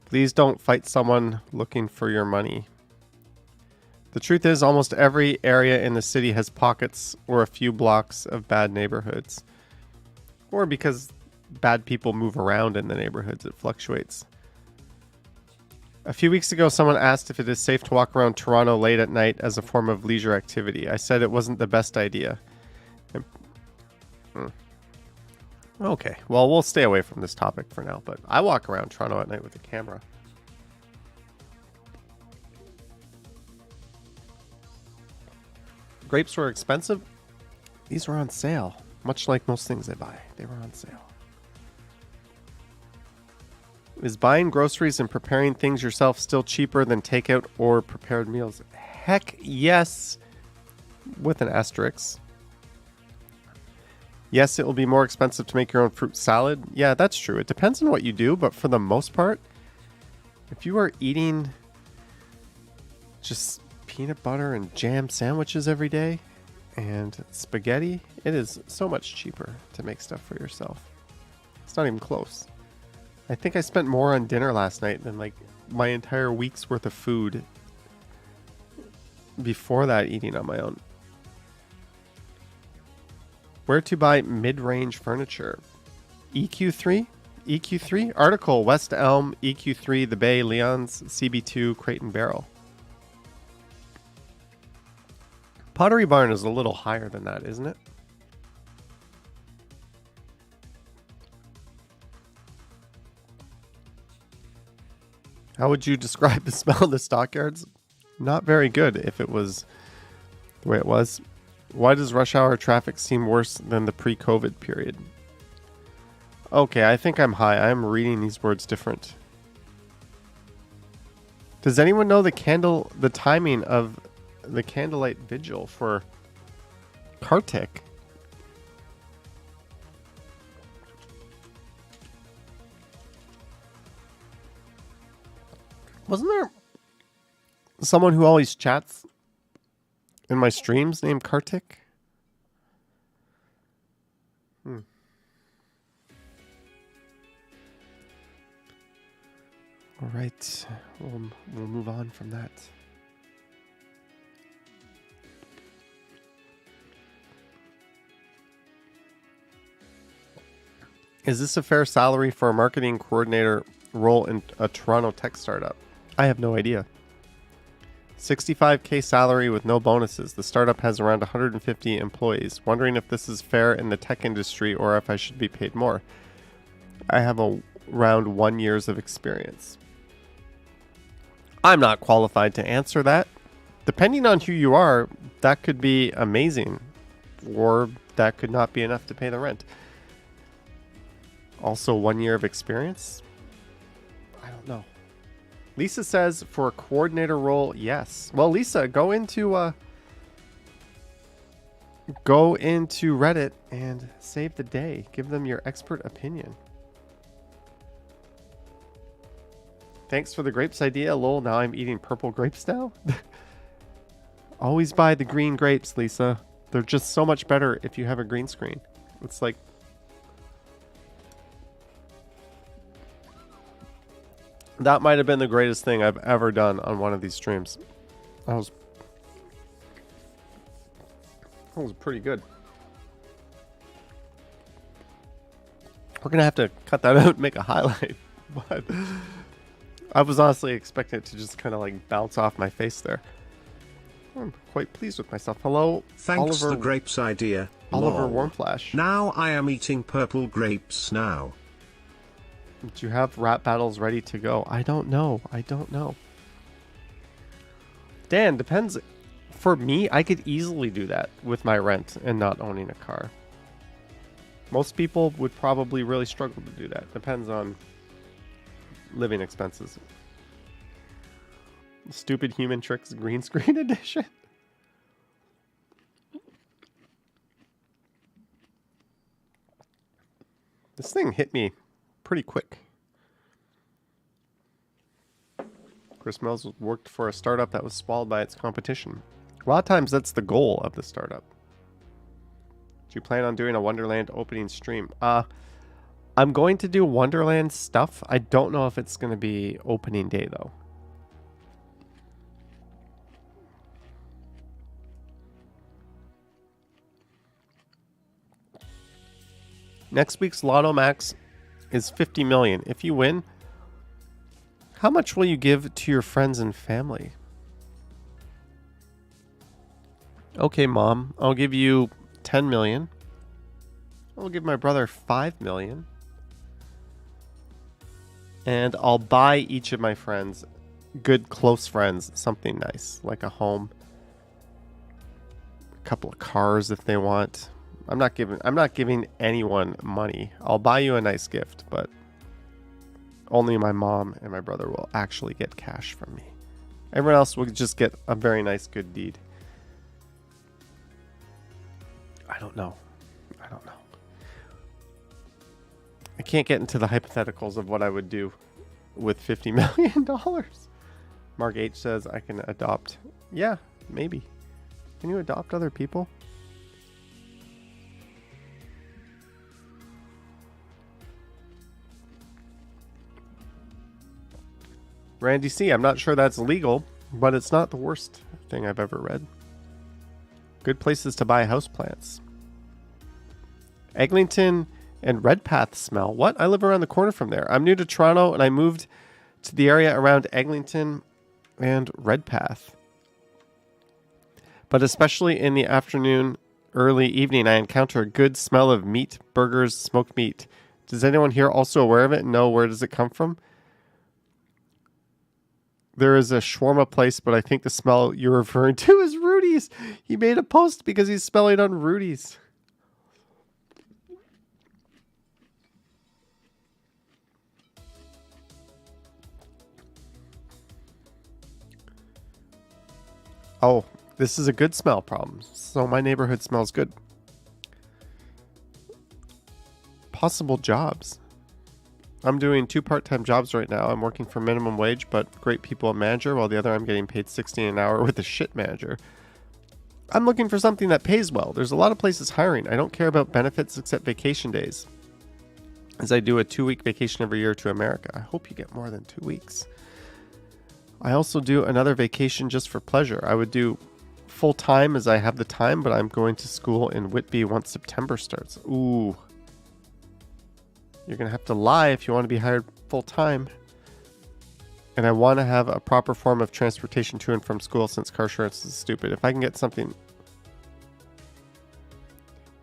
Please don't fight someone looking for your money. The truth is, almost every area in the city has pockets or a few blocks of bad neighborhoods. Or because bad people move around in the neighborhoods, it fluctuates. A few weeks ago, someone asked if it is safe to walk around Toronto late at night as a form of leisure activity. I said it wasn't the best idea. Okay, well, we'll stay away from this topic for now, but I walk around Toronto at night with a camera. Grapes were expensive. These were on sale, much like most things I buy. They were on sale. Is buying groceries and preparing things yourself still cheaper than takeout or prepared meals? Heck yes, with an asterisk. Yes, it will be more expensive to make your own fruit salad. Yeah, that's true. It depends on what you do, but for the most part, if you are eating just peanut butter and jam sandwiches every day and spaghetti, it is so much cheaper to make stuff for yourself. It's not even close. I think I spent more on dinner last night than like my entire week's worth of food before that eating on my own. Where to buy mid-range furniture? EQ3? EQ3? Article, West Elm, EQ3, The Bay, Leon's, CB2, Crate and Barrel. Pottery Barn is a little higher than that, isn't it? How would you describe the smell of the stockyards? Not very good if it was the way it was. Why does rush hour traffic seem worse than the pre-COVID period? Okay, I think I'm high. I'm reading these words different. Does anyone know the timing of the candlelight vigil for Kartik? Wasn't there someone who always chats in my streams named Kartik? All right, we'll move on from that. Is this a fair salary for a marketing coordinator role in a Toronto tech startup? I have no idea. 65K salary with no bonuses. The startup has around 150 employees. Wondering if this is fair in the tech industry or if I should be paid more. I have around 1 year of experience. I'm not qualified to answer that. Depending on who you are, that could be amazing, or that could not be enough to pay the rent. Also, 1 year of experience? I don't know. Lisa says for a coordinator role, yes. Well, Lisa, go into Reddit and save the day. Give them your expert opinion. Thanks for the grapes idea. Lol, now I'm eating purple grapes now. Always buy the green grapes, Lisa. They're just so much better if you have a green screen. It's like... That might have been the greatest thing I've ever done on one of these streams. That was pretty good. We're going to have to cut that out and make a highlight. But I was honestly expecting it to just kind of like bounce off my face there. I'm quite pleased with myself. Hello, Thanks Oliver, the grapes idea. Oliver Lol. Warmflash. Now I am eating purple grapes now. Do you have rap battles ready to go? I don't know. Dan, depends. For me, I could easily do that with my rent and not owning a car. Most people would probably really struggle to do that. Depends on living expenses. Stupid Human Tricks green screen edition. This thing hit me pretty quick. Chris Mills worked for a startup that was spoiled by its competition. A lot of times that's the goal of the startup. Do you plan on doing a Wonderland opening stream? I'm going to do Wonderland stuff. I don't know if it's going to be opening day though. Next week's Lotto Max is 50 million. If you win, How much will you give to your friends and family? Okay, Mom, I'll give you 10 million. I'll give my brother 5 million. And I'll buy each of my friends, good close friends, something nice, like a home, a couple of cars if they want. I'm not giving anyone money. I'll buy you a nice gift, but only my mom and my brother will actually get cash from me. Everyone else will just get a very nice good deed. I don't know. I can't get into the hypotheticals of what I would do with $50 million. Mark H says I can adopt. Yeah, maybe. Can you adopt other people? Randy C, I'm not sure that's legal, but it's not the worst thing I've ever read. Good places to buy houseplants. Eglinton and Redpath smell. What? I live around the corner from there. I'm new to Toronto and I moved to the area around Eglinton and Redpath. But especially in the afternoon, early evening, I encounter a good smell of meat, burgers, smoked meat. Is anyone here also aware of it and know where does it come from? There is a shawarma place, but I think the smell you're referring to is Rudy's. He made a post because he's smelling on Rudy's. Oh, this is a good smell problem. So my neighborhood smells good. Possible jobs. I'm doing 2 part-time jobs right now. I'm working for minimum wage, but great people manager, while the other I'm getting paid $16 an hour with a shit manager. I'm looking for something that pays well. There's a lot of places hiring. I don't care about benefits except vacation days, as I do a 2-week vacation every year to America. I hope you get more than 2 weeks. I also do another vacation just for pleasure. I would do full-time as I have the time, but I'm going to school in Whitby once September starts. Ooh. You're going to have to lie if you want to be hired full-time. And I want to have a proper form of transportation to and from school since car insurance is stupid. If I can get something...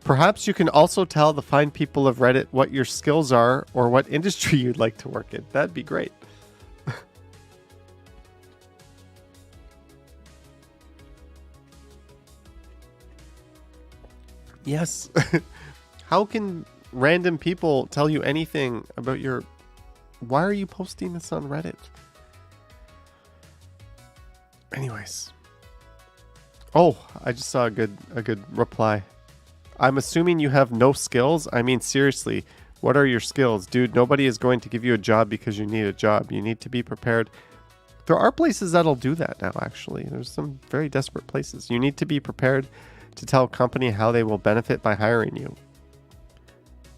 Perhaps you can also tell the fine people of Reddit what your skills are or what industry you'd like to work in. That'd be great. Yes. How can random people tell you anything about your... Why are you posting this on Reddit? Anyways. Oh, I just saw a good reply. I'm assuming you have no skills? I mean, seriously, what are your skills? Dude, nobody is going to give you a job because you need a job. You need to be prepared. There are places that'll do that now, actually. There's some very desperate places. You need to be prepared to tell a company how they will benefit by hiring you.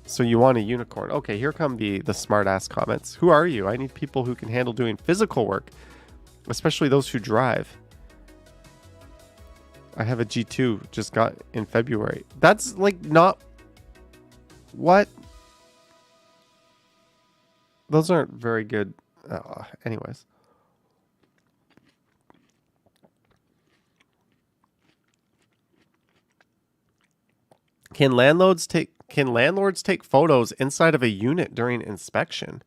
So you want a unicorn. Okay, here come the smart ass comments. Who are you? I need people who can handle doing physical work, especially those who drive. I have a G2 just got in February. That's like not... What? Those aren't very good. Anyways. Can landlords take photos inside of a unit during inspection?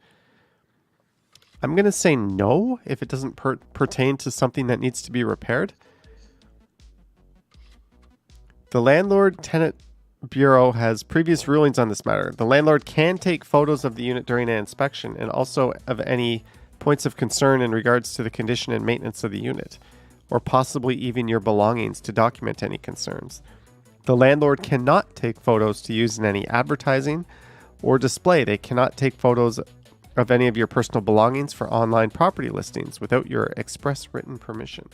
I'm going to say no if it doesn't pertain to something that needs to be repaired. The Landlord-Tenant Bureau has previous rulings on this matter. The landlord can take photos of the unit during an inspection and also of any points of concern in regards to the condition and maintenance of the unit, or possibly even your belongings to document any concerns. The landlord cannot take photos to use in any advertising or display. They cannot take photos of any of your personal belongings for online property listings without your express written permission.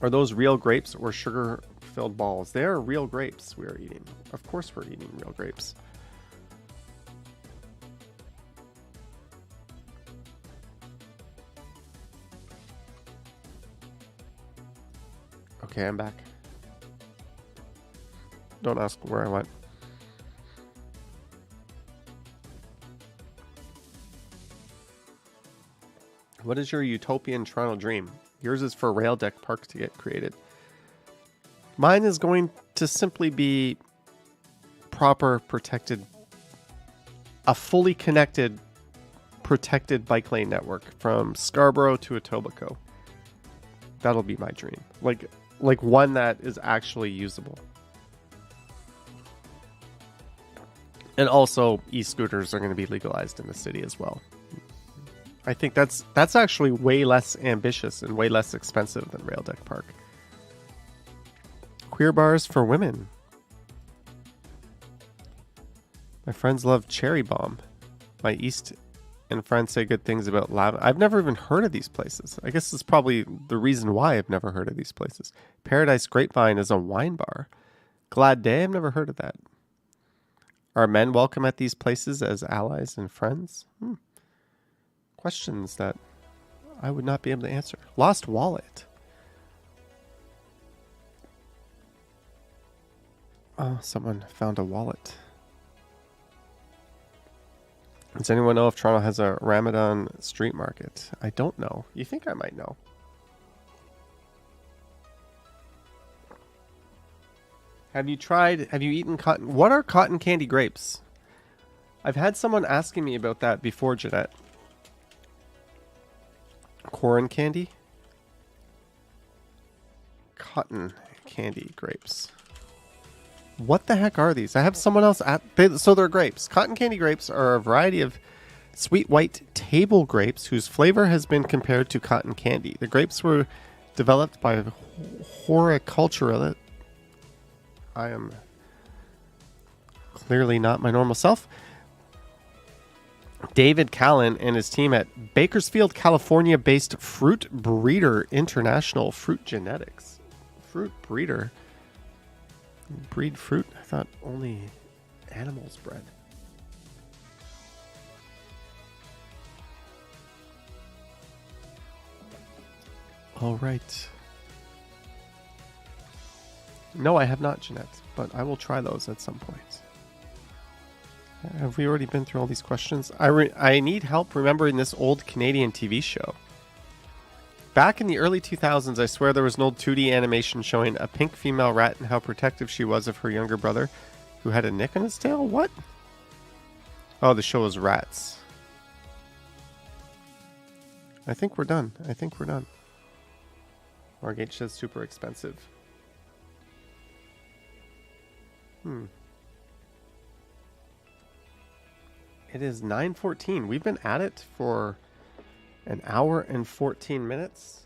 Are those real grapes or sugar-filled balls? They are real grapes we are eating. Of course we're eating real grapes. Okay, I'm back. Don't ask where I went. What is your utopian Toronto dream? Yours is for Rail Deck Park to get created. Mine is going to simply be proper protected, a fully connected, protected bike lane network from Scarborough to Etobicoke. That'll be my dream. Like one that is actually usable. And also, e-scooters are going to be legalized in the city as well. I think that's actually way less ambitious and way less expensive than Rail Deck Park. Queer bars for women. My friends love Cherry Bomb. My East and friends say good things about Lava. I've never even heard of these places. I guess it's probably the reason why I've never heard of these places. Paradise Grapevine is a wine bar. Glad Day, I've never heard of that. Are men welcome at these places as allies and friends? Questions that I would not be able to answer. Lost wallet. Oh, someone found a wallet. Does anyone know if Toronto has a Ramadan street market? I don't know. You think I might know. Have you eaten cotton? What are cotton candy grapes? I've had someone asking me about that before, Jeanette. Corn candy? Cotton candy grapes. What the heck are these? I have someone else so they're grapes. Cotton candy grapes are a variety of sweet white table grapes whose flavor has been compared to cotton candy. The grapes were developed by horticulturalists. I am clearly not my normal self. David Callan and his team at Bakersfield, California-based Fruit Breeder International Fruit Genetics. Fruit breeder. Breed fruit? I thought only animals bred. All right. No, I have not, Jeanette, but I will try those at some point. Have we already been through all these questions? I need help remembering this old Canadian TV show. Back in the early 2000s, I swear there was an old 2D animation showing a pink female rat and how protective she was of her younger brother who had a nick on his tail. What? Oh, the show was Rats. I think we're done. Margate says super expensive. It is 9:14. We've been at it for an hour and 14 minutes.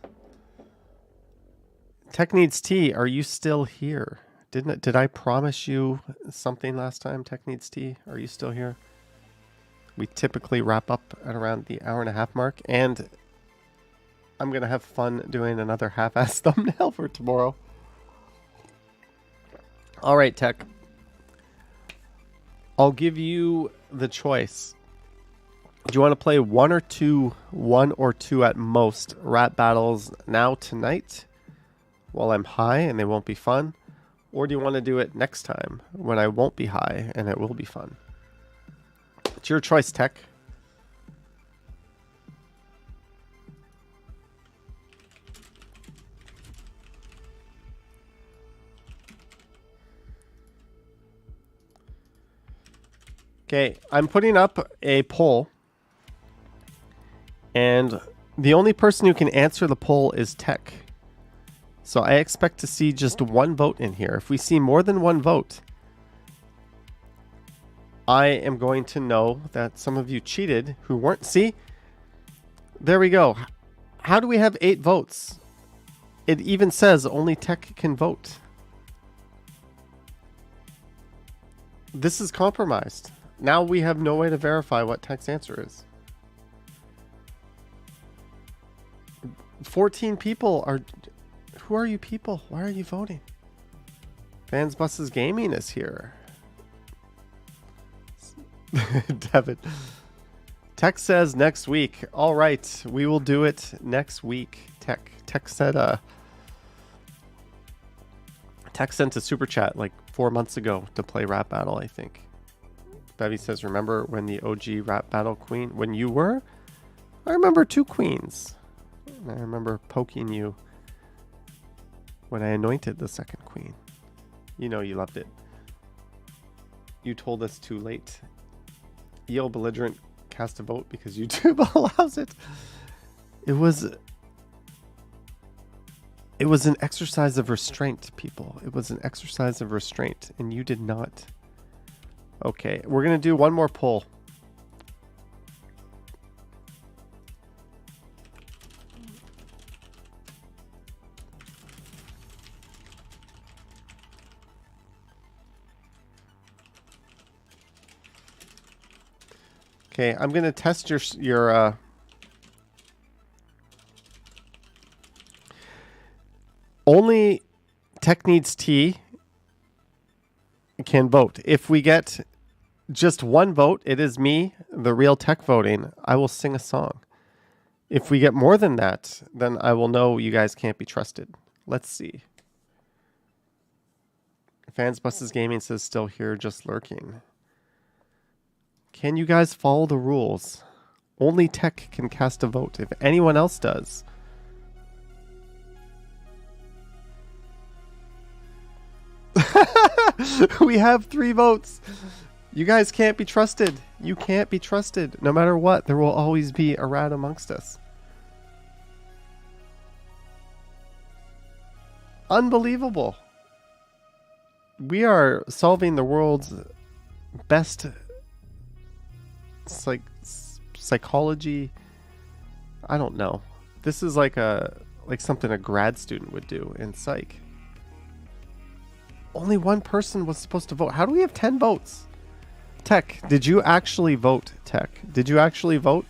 Tech Needs Tea, are you still here? Did I promise you something last time, Tech Needs Tea? Are you still here? We typically wrap up at around the hour and a half mark, and I'm going to have fun doing another half-ass thumbnail for tomorrow. All right, Tech. I'll give you the choice. Do you want to play one or two at most rap battles now tonight while I'm high and they won't be fun? Or do you want to do it next time when I won't be high and it will be fun? It's your choice, Tech. Okay, I'm putting up a poll, and the only person who can answer the poll is Tech. So I expect to see just one vote in here. If we see more than one vote, I am going to know that some of you cheated who weren't. See? There we go. How do we have 8 votes? It even says only Tech can vote. This is compromised. Now we have no way to verify what Tech's answer is. 14 people are... Who are you people? Why are you voting? Fans Buses Gaming is here. Devin. Tech says next week. All right, we will do it next week. Tech said Tech sent a super chat like 4 months ago to play Rap Battle, I think. Bevy says, remember when the OG Rap Battle Queen, when you were? I remember 2 queens. I remember poking you when I anointed the 2nd queen. You know you loved it. You told us too late. EO belligerent cast a vote because YouTube allows it. It was an exercise of restraint, people. It was an exercise of restraint, and you did not. Okay, we're gonna do one more poll. Okay, I'm gonna test your only Tech Needs Tea can vote. If we get just 1 vote, it is me, the real tech, voting. I will sing a song. If we get more than that, then I will know you guys can't be trusted. Let's see. Fans Buses Gaming says still here, just lurking. Can you guys follow the rules? Only tech can cast a vote. If anyone else does, we have 3 votes. You guys can't be trusted. You can't be trusted. No matter what, there will always be a rat amongst us. Unbelievable. We are solving the world's best psychology. I don't know. This is like something a grad student would do in psych. Only 1 person was supposed to vote. How do we have 10 votes? Tech, did you actually vote? Tech, did you actually vote?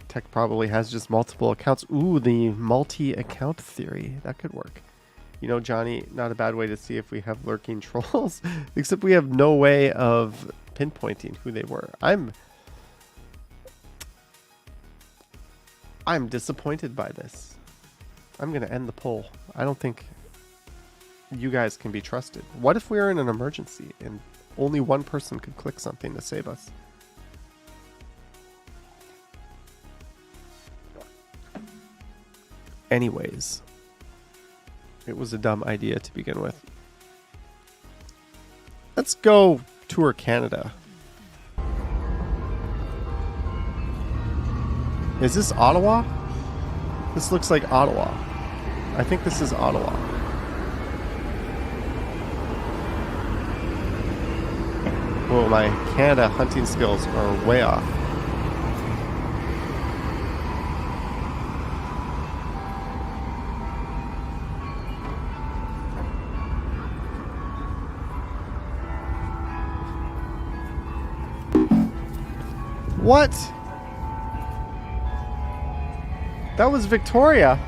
Tech probably has just multiple accounts. Ooh, the multi-account theory. That could work. You know, Johnny, not a bad way to see if we have lurking trolls. Except we have no way of pinpointing who they were. I'm disappointed by this. I'm going to end the poll. I don't think you guys can be trusted. What if we are in an emergency and only 1 person could click something to save us? Anyways, it was a dumb idea to begin with. Let's go tour Canada. Is this Ottawa? This looks like Ottawa. I think this is Ottawa. Well, my Canada hunting skills are way off. What? That was Victoria.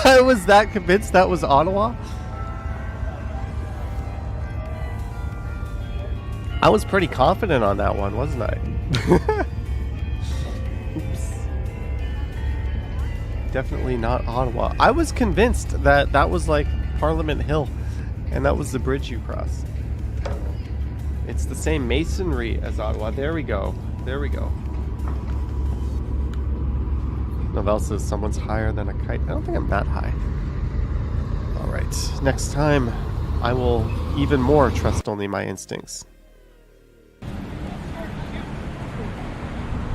I was that convinced that was Ottawa. I was pretty confident on that one, wasn't I? Oops. Definitely not Ottawa. I was convinced that that was like Parliament Hill, and that was the bridge you cross. It's the same masonry as Ottawa. There we go. There we go. Novell says someone's higher than a kite. I don't think I'm that high. All right. Next time, I will even more trust only my instincts.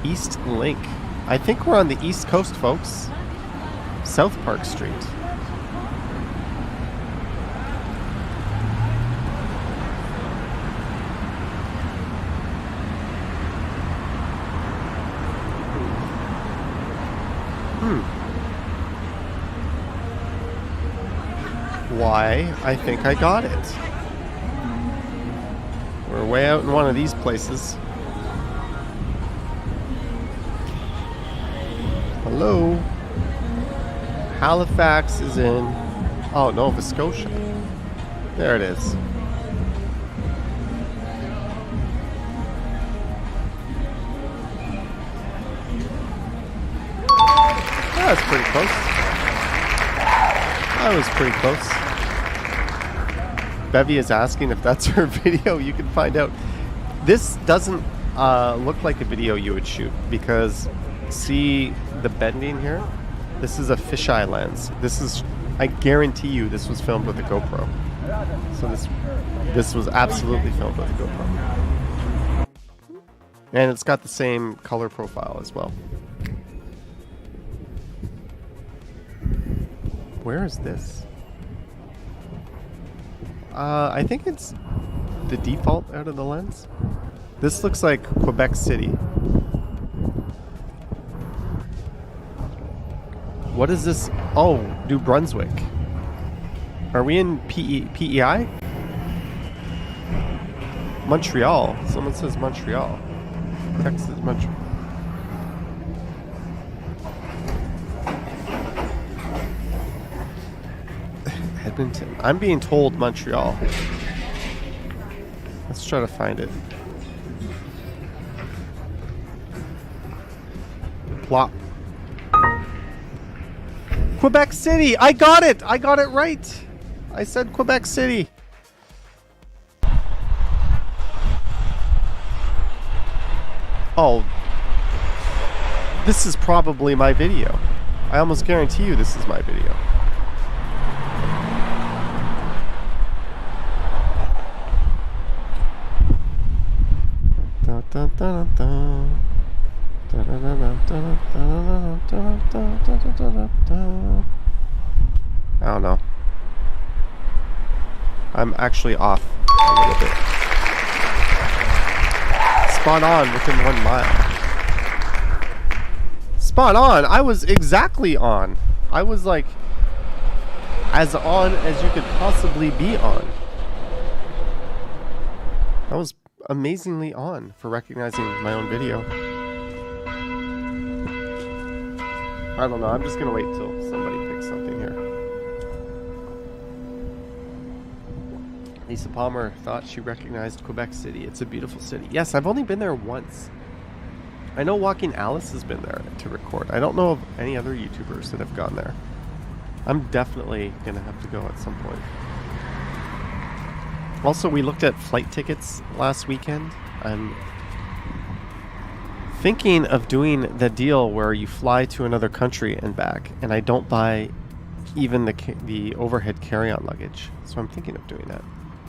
East Link. I think we're on the East Coast, folks. South Park Street. Why? I think I got it. We're way out in one of these places. Hello. Halifax is in. Oh, Nova Scotia. There it is. That's pretty close. That was pretty close. Bevy is asking if that's her video. You can find out. This doesn't looked like a video you would shoot because see the bending here? This is a fisheye lens. This is, I guarantee you, this was filmed with a GoPro. So this was absolutely filmed with a GoPro. And it's got the same color profile as well. Where is this? I think it's the default out of the lens. This looks like Quebec City. What is this? Oh, New Brunswick. Are we in PEI? Montreal. Someone says Montreal. Texas, Montreal. Edmonton. I'm being told Montreal. Let's try to find it. Plop. Quebec City! I got it! I got it right! I said Quebec City. Oh. This is probably my video. I almost guarantee you this is my video. Dun, dun, dun, dun. I don't know. I'm actually off a little bit. Spot on within 1 mile. Spot on! I was exactly on. I was like as on as you could possibly be on. I was amazingly on for recognizing my own video. I don't know, I'm just gonna wait till somebody picks something here. Lisa Palmer thought she recognized Quebec City. It's a beautiful city. Yes, I've only been there once. I know Walking Alice has been there to record. I don't know of any other YouTubers that have gone there. I'm definitely gonna have to go at some point. Also, we looked at flight tickets last weekend. I'm thinking of doing the deal where you fly to another country and back, and I don't buy even the overhead carry-on luggage. So I'm thinking of doing that.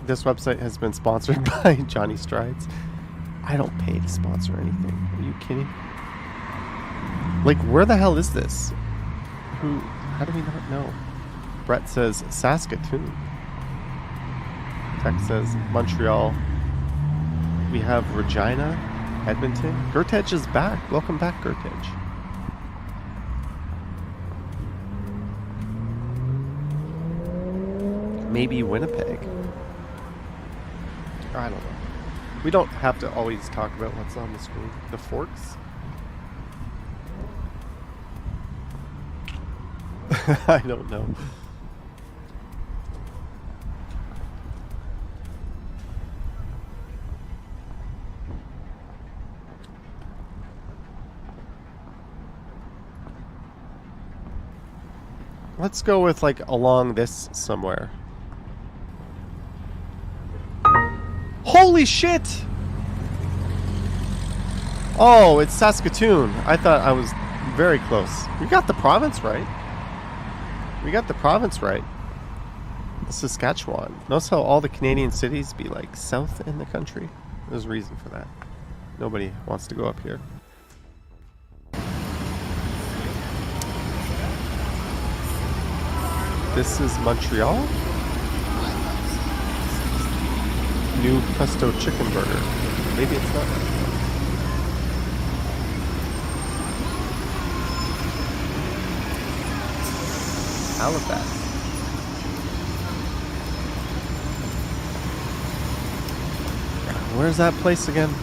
This website has been sponsored by Johnny Strides. I don't pay to sponsor anything. Are you kidding? Like, where the hell is this? How do we not know? Brett says Saskatoon. Tex says Montreal. We have Regina, Edmonton. Gertej is back. Welcome back, Gertej. Maybe Winnipeg. I don't know. We don't have to always talk about what's on the screen. The forks? I don't know. Let's go with like along this somewhere. Holy shit! Oh, it's Saskatoon. I thought I was very close. We got the province right. We got the province right. Saskatchewan. Notice how all the Canadian cities be like south in the country. There's a reason for that. Nobody wants to go up here. This is Montreal. New pesto chicken burger. Maybe it's not Montreal. Halifax. Where's that place again?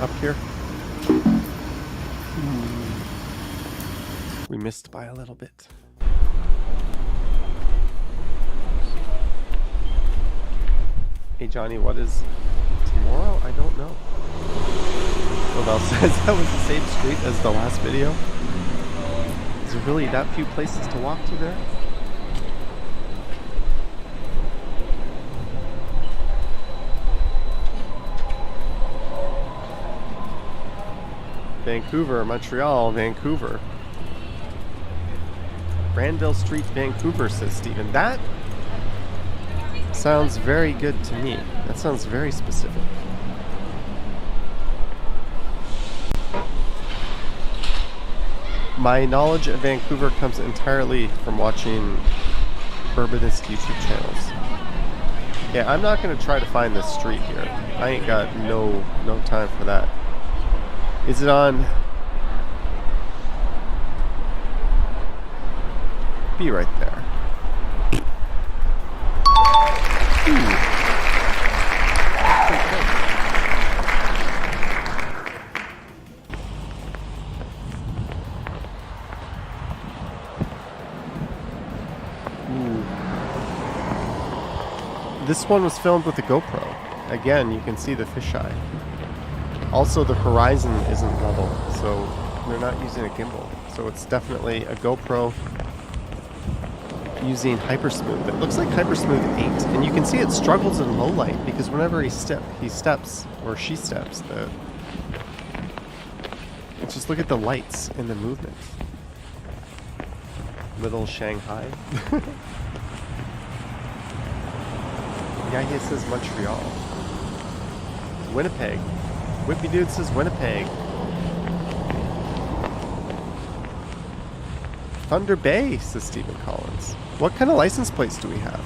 Up here? We missed by a little bit. Hey Johnny, what is tomorrow? I don't know. Lavelle says that was the same street as the last video. Is there really that few places to walk to there? Vancouver, Montreal, Vancouver. Granville Street, Vancouver, says Steven. That sounds very good to me. That sounds very specific. My knowledge of Vancouver comes entirely from watching urbanist YouTube channels. Yeah, I'm not going to try to find this street here. I ain't got no time for that. Is it on? Be right there. This one was filmed with a GoPro. Again, you can see the fisheye. Also, the horizon isn't level, so they're not using a gimbal. So it's definitely a GoPro using Hypersmooth. It looks like Hypersmooth 8, and you can see it struggles in low light because whenever he steps, or she steps, just look at the lights and the movement. Little Shanghai. Yeah, he says Montreal. Winnipeg. Whippy Dude says Winnipeg. Thunder Bay, says Stephen Collins. What kind of license plates do we have?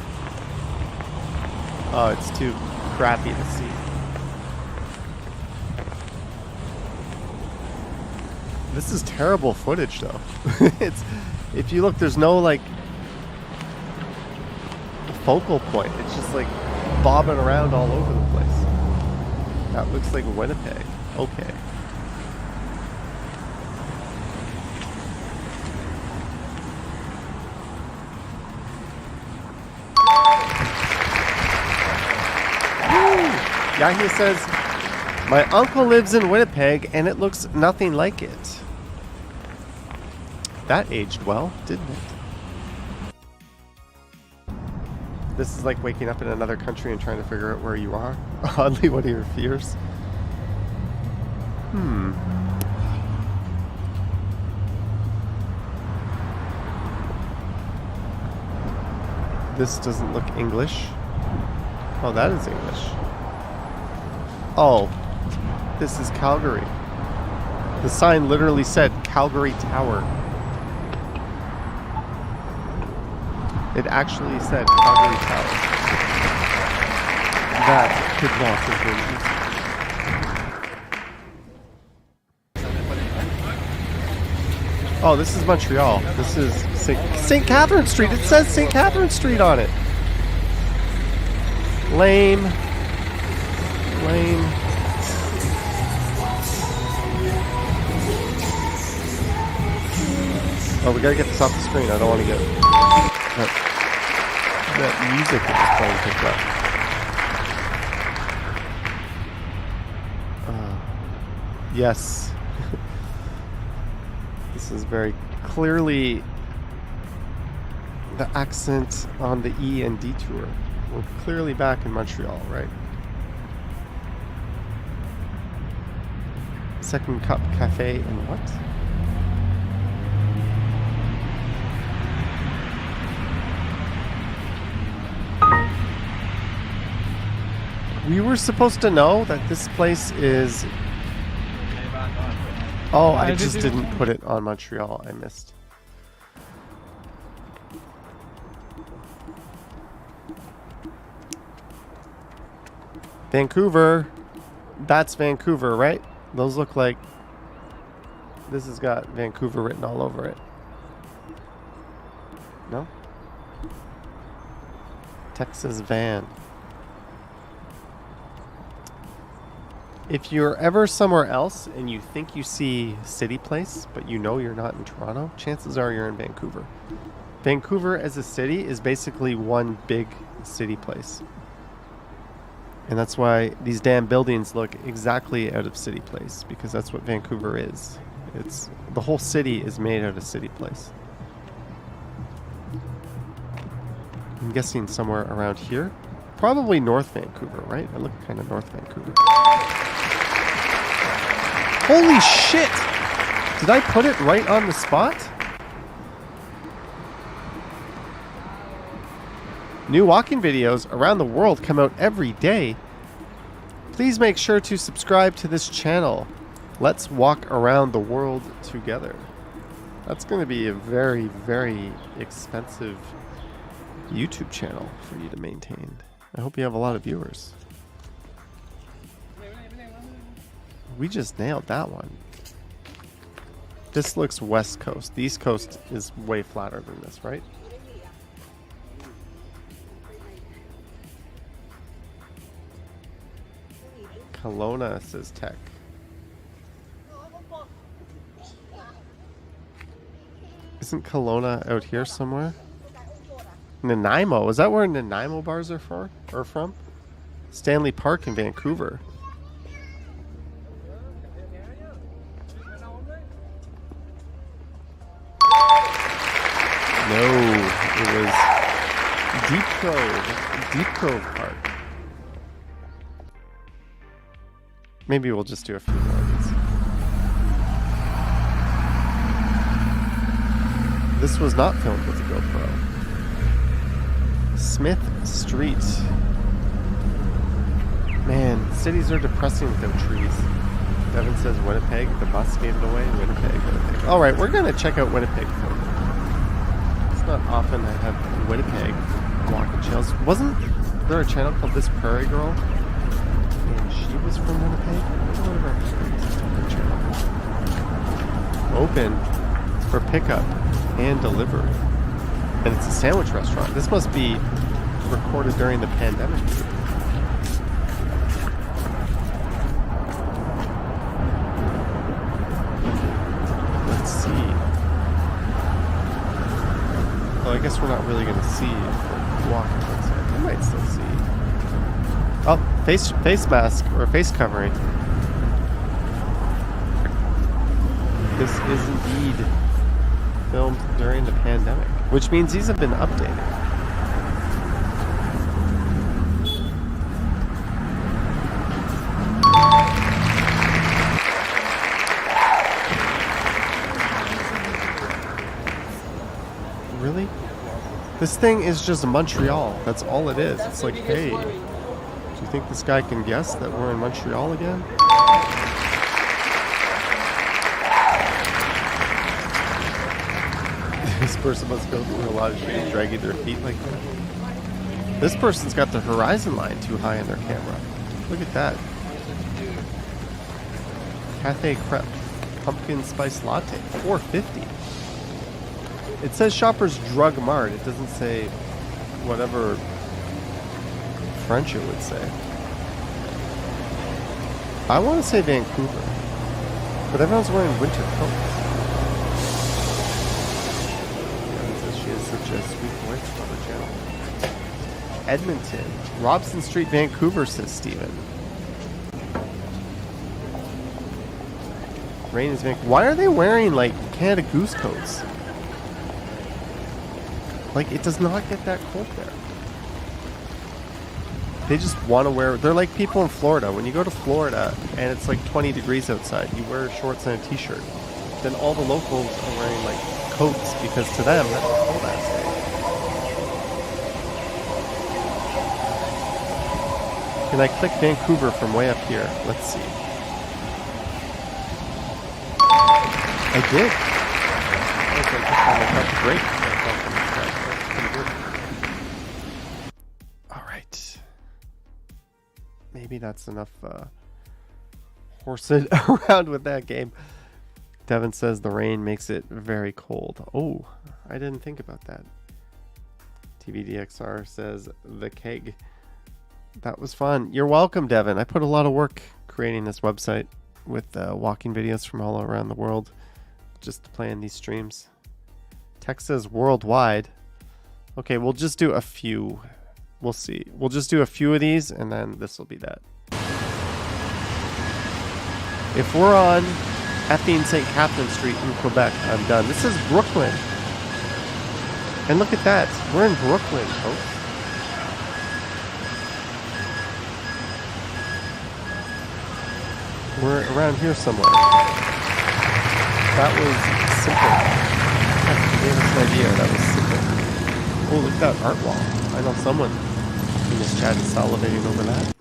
Oh, it's too crappy to see. This is terrible footage, though. If you look, there's no, like, focal point. It's just, like, bobbing around all over the place. That looks like Winnipeg. Okay. Yahya says, my uncle lives in Winnipeg and it looks nothing like it. That aged well, didn't it? This is like waking up in another country and trying to figure out where you are. Oddly, one of your fears. This doesn't look English. Oh, that is English. Oh, this is Calgary. The sign literally said Calgary Tower. It actually said Calgary Tower. That could not have been easy. Oh, this is Montreal. This is St. Catherine Street. It says St. Catherine Street on it. Lame. Lame. Oh, we gotta get this off the screen. I don't want to get that music that was playing picked up. Yes. This is very clearly the accent on the E and detour. We're clearly back in Montreal, right? Second Cup Cafe and what? We were supposed to know that this place is... Oh, I just didn't put it on Montreal. I missed. Vancouver. That's Vancouver, right? Those look like... This has got Vancouver written all over it. No? Texas van. If you're ever somewhere else and you think you see City Place, but you know you're not in Toronto, chances are you're in Vancouver. Vancouver as a city is basically one big city place. And that's why these damn buildings look exactly out of City Place, because that's what Vancouver is. It's the whole city is made out of City Place. I'm guessing somewhere around here. Probably North Vancouver, right? I look kind of North Vancouver. Holy shit! Did I put it right on the spot? New walking videos around the world come out every day. Please make sure to subscribe to this channel. Let's walk around the world together. That's going to be a very, very expensive YouTube channel for you to maintain. I hope you have a lot of viewers. We just nailed that one. This looks West Coast. The East Coast is way flatter than this, right? Kelowna says tech. Isn't Kelowna out here somewhere? Nanaimo. Is that where Nanaimo bars are from? Stanley Park in Vancouver. No, it was Deep Cove Park. Maybe we'll just do a few more of these. This was not filmed with a GoPro. Smith Street. Man, cities are depressing without trees. Devin says Winnipeg. The bus gave it away. Winnipeg. Alright, we're going to check out Winnipeg for a minute. It's not often I have Winnipeg walking channels. Wasn't there a channel called This Prairie Girl? And she was from Winnipeg? Open for pickup and delivery. And it's a sandwich restaurant. This must be recorded during the pandemic. Let's see. Well, I guess we're not really going to see if we're walking outside. We might still see. Oh, face mask or face covering. This is indeed filmed during the pandemic, which means these have been updated. Really? This thing is just Montreal. That's all it is. It's like, hey, do you think this guy can guess that we're in Montreal again? This person must go through a lot of shit dragging their feet like that. This person's got the horizon line too high in their camera. Look at that. Cafe Crepe Pumpkin Spice Latte, $4.50. It says Shoppers Drug Mart. It doesn't say whatever French it would say. I want to say Vancouver, but everyone's wearing winter coats. She is such a sweet voice on the channel. Edmonton, Robson Street, Vancouver, says Steven. Rain is Vancouver. Why are they wearing like Canada Goose coats? Like, it does not get that cold there. They just want to wear... They're like people in Florida. When you go to Florida and it's like 20 degrees outside, you wear shorts and a t-shirt. Then all the locals are wearing like coats because to them that's a cold ass day. Can I click Vancouver from way up here? Let's see. I did. Okay, just on my break. Alright. Maybe that's enough horsing around with that game. Devin says the rain makes it very cold. Oh, I didn't think about that. TVDXR says the keg. That was fun. You're welcome, Devin. I put a lot of work creating this website with walking videos from all around the world just to play in these streams. Text says worldwide. Okay, we'll just do a few. We'll see. We'll just do a few of these and then this will be that. If we're on effing St. Catherine Street in Quebec, I'm done. This is Brooklyn. And look at that. We're in Brooklyn, folks. We're around here somewhere. That was simple. You gave us an idea. That was simple. Oh, look at that art wall. I know someone in this chat is salivating over that.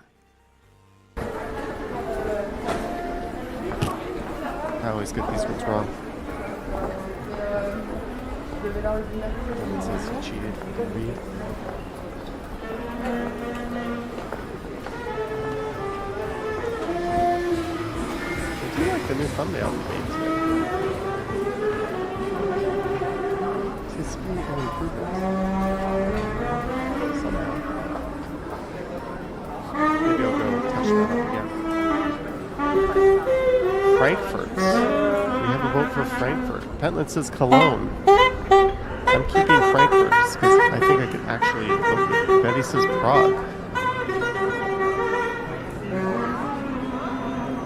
I always get these ones wrong. It says he cheated. You can read. I do like the new thumbnail we made today. It's speed and improvements. Somehow. Maybe I'll go touch that up again. Frankfurt. We have a vote for Frankfurt. Pentland says Cologne. I'm keeping Frankfurt because I think I could actually locate it. Betty says Prague.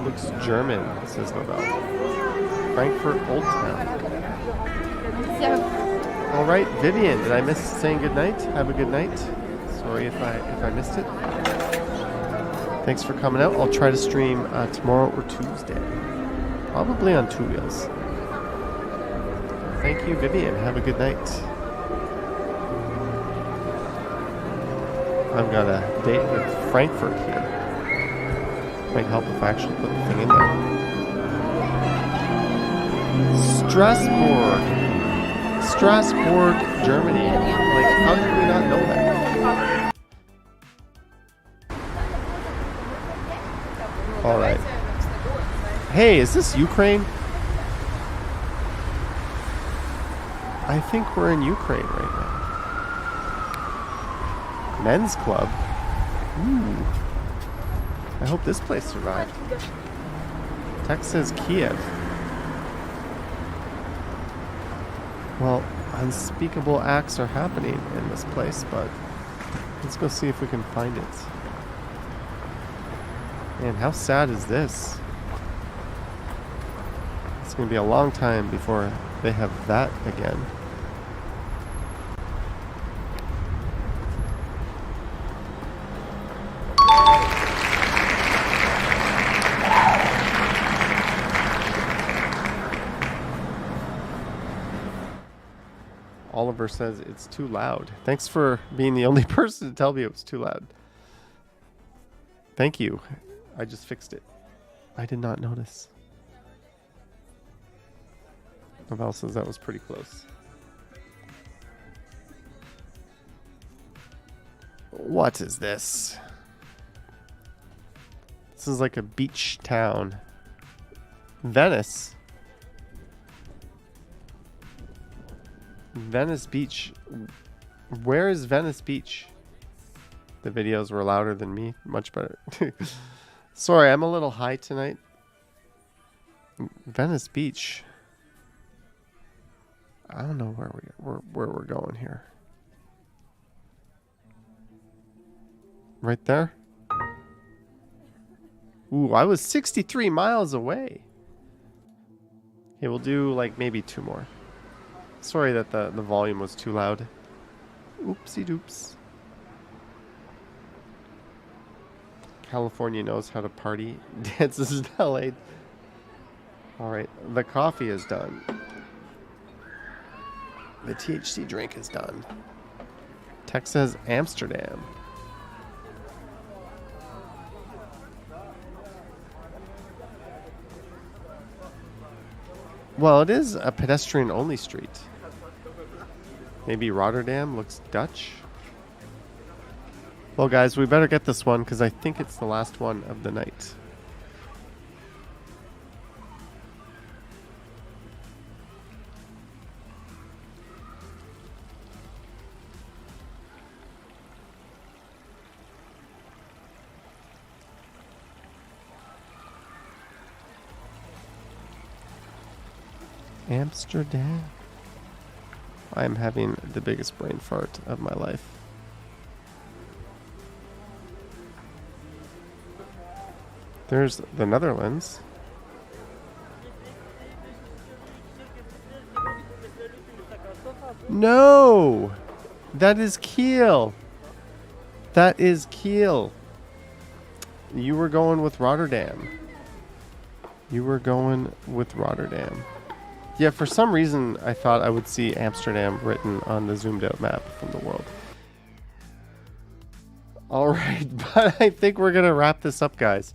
Looks German, says Nobel. Frankfurt Old Town. Alright, Vivian, did I miss saying goodnight? Have a good night. Sorry if I missed it. Thanks for coming out. I'll try to stream tomorrow or Tuesday. Probably on Two Wheels. Thank you, Vivian. Have a good night. I've got a date with Frankfurt here. Might help if I actually put the thing in there. Strasbourg, Germany. Like, how did we not know that? Alright. Hey, is this Ukraine? I think we're in Ukraine right now. Men's club. Ooh. I hope this place survived. Text says Kiev. Well, unspeakable acts are happening in this place, but let's go see if we can find it. Man, how sad is this? It's going to be a long time before they have that again. Oliver says it's too loud. Thanks for being the only person to tell me it was too loud. Thank you. I just fixed it. I did not notice. Val says that was pretty close. What is this? This is like a beach town. Venice. Venice Beach. Where is Venice Beach? The videos were louder than me. Much better. Sorry, I'm a little high tonight. Venice Beach. I don't know where we're going here. Right there? Ooh, I was 63 miles away. Okay, we'll do like maybe 2 more. Sorry that the volume was too loud. Oopsie doops. California knows how to party. Dances in LA. Alright, the coffee is done. The THC drink is done. Text says Amsterdam. Well, it is a pedestrian-only street. Maybe Rotterdam looks Dutch. Well, guys, we better get this one because I think it's the last one of the night. Amsterdam. I'm having the biggest brain fart of my life. There's the Netherlands. No! That is Kiel. That is Kiel. You were going with Rotterdam. You were going with Rotterdam. Yeah, for some reason, I thought I would see Amsterdam written on the zoomed out map from the world. All right, but I think we're going to wrap this up, guys.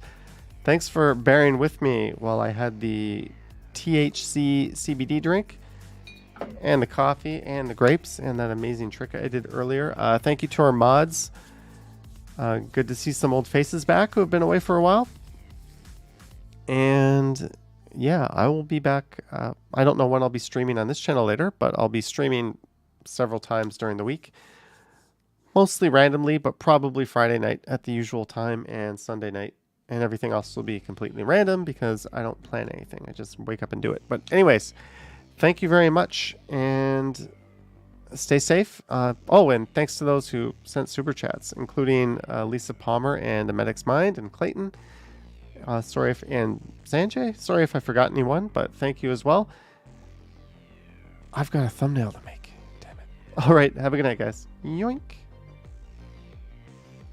Thanks for bearing with me while I had the THC CBD drink and the coffee and the grapes and that amazing trick I did earlier. Thank you to our mods. Good to see some old faces back who have been away for a while. And yeah, I will be back. I don't know when I'll be streaming on this channel later, but I'll be streaming several times during the week. Mostly randomly, but probably Friday night at the usual time and Sunday night. And everything else will be completely random because I don't plan anything. I just wake up and do it. But anyways, thank you very much and stay safe. Oh, and thanks to those who sent super chats, including Lisa Palmer and the Medic's Mind and Clayton. And Sanjay. Sorry if I forgot anyone, but thank you as well. I've got a thumbnail to make. Damn it. All right. Have a good night, guys. Yoink.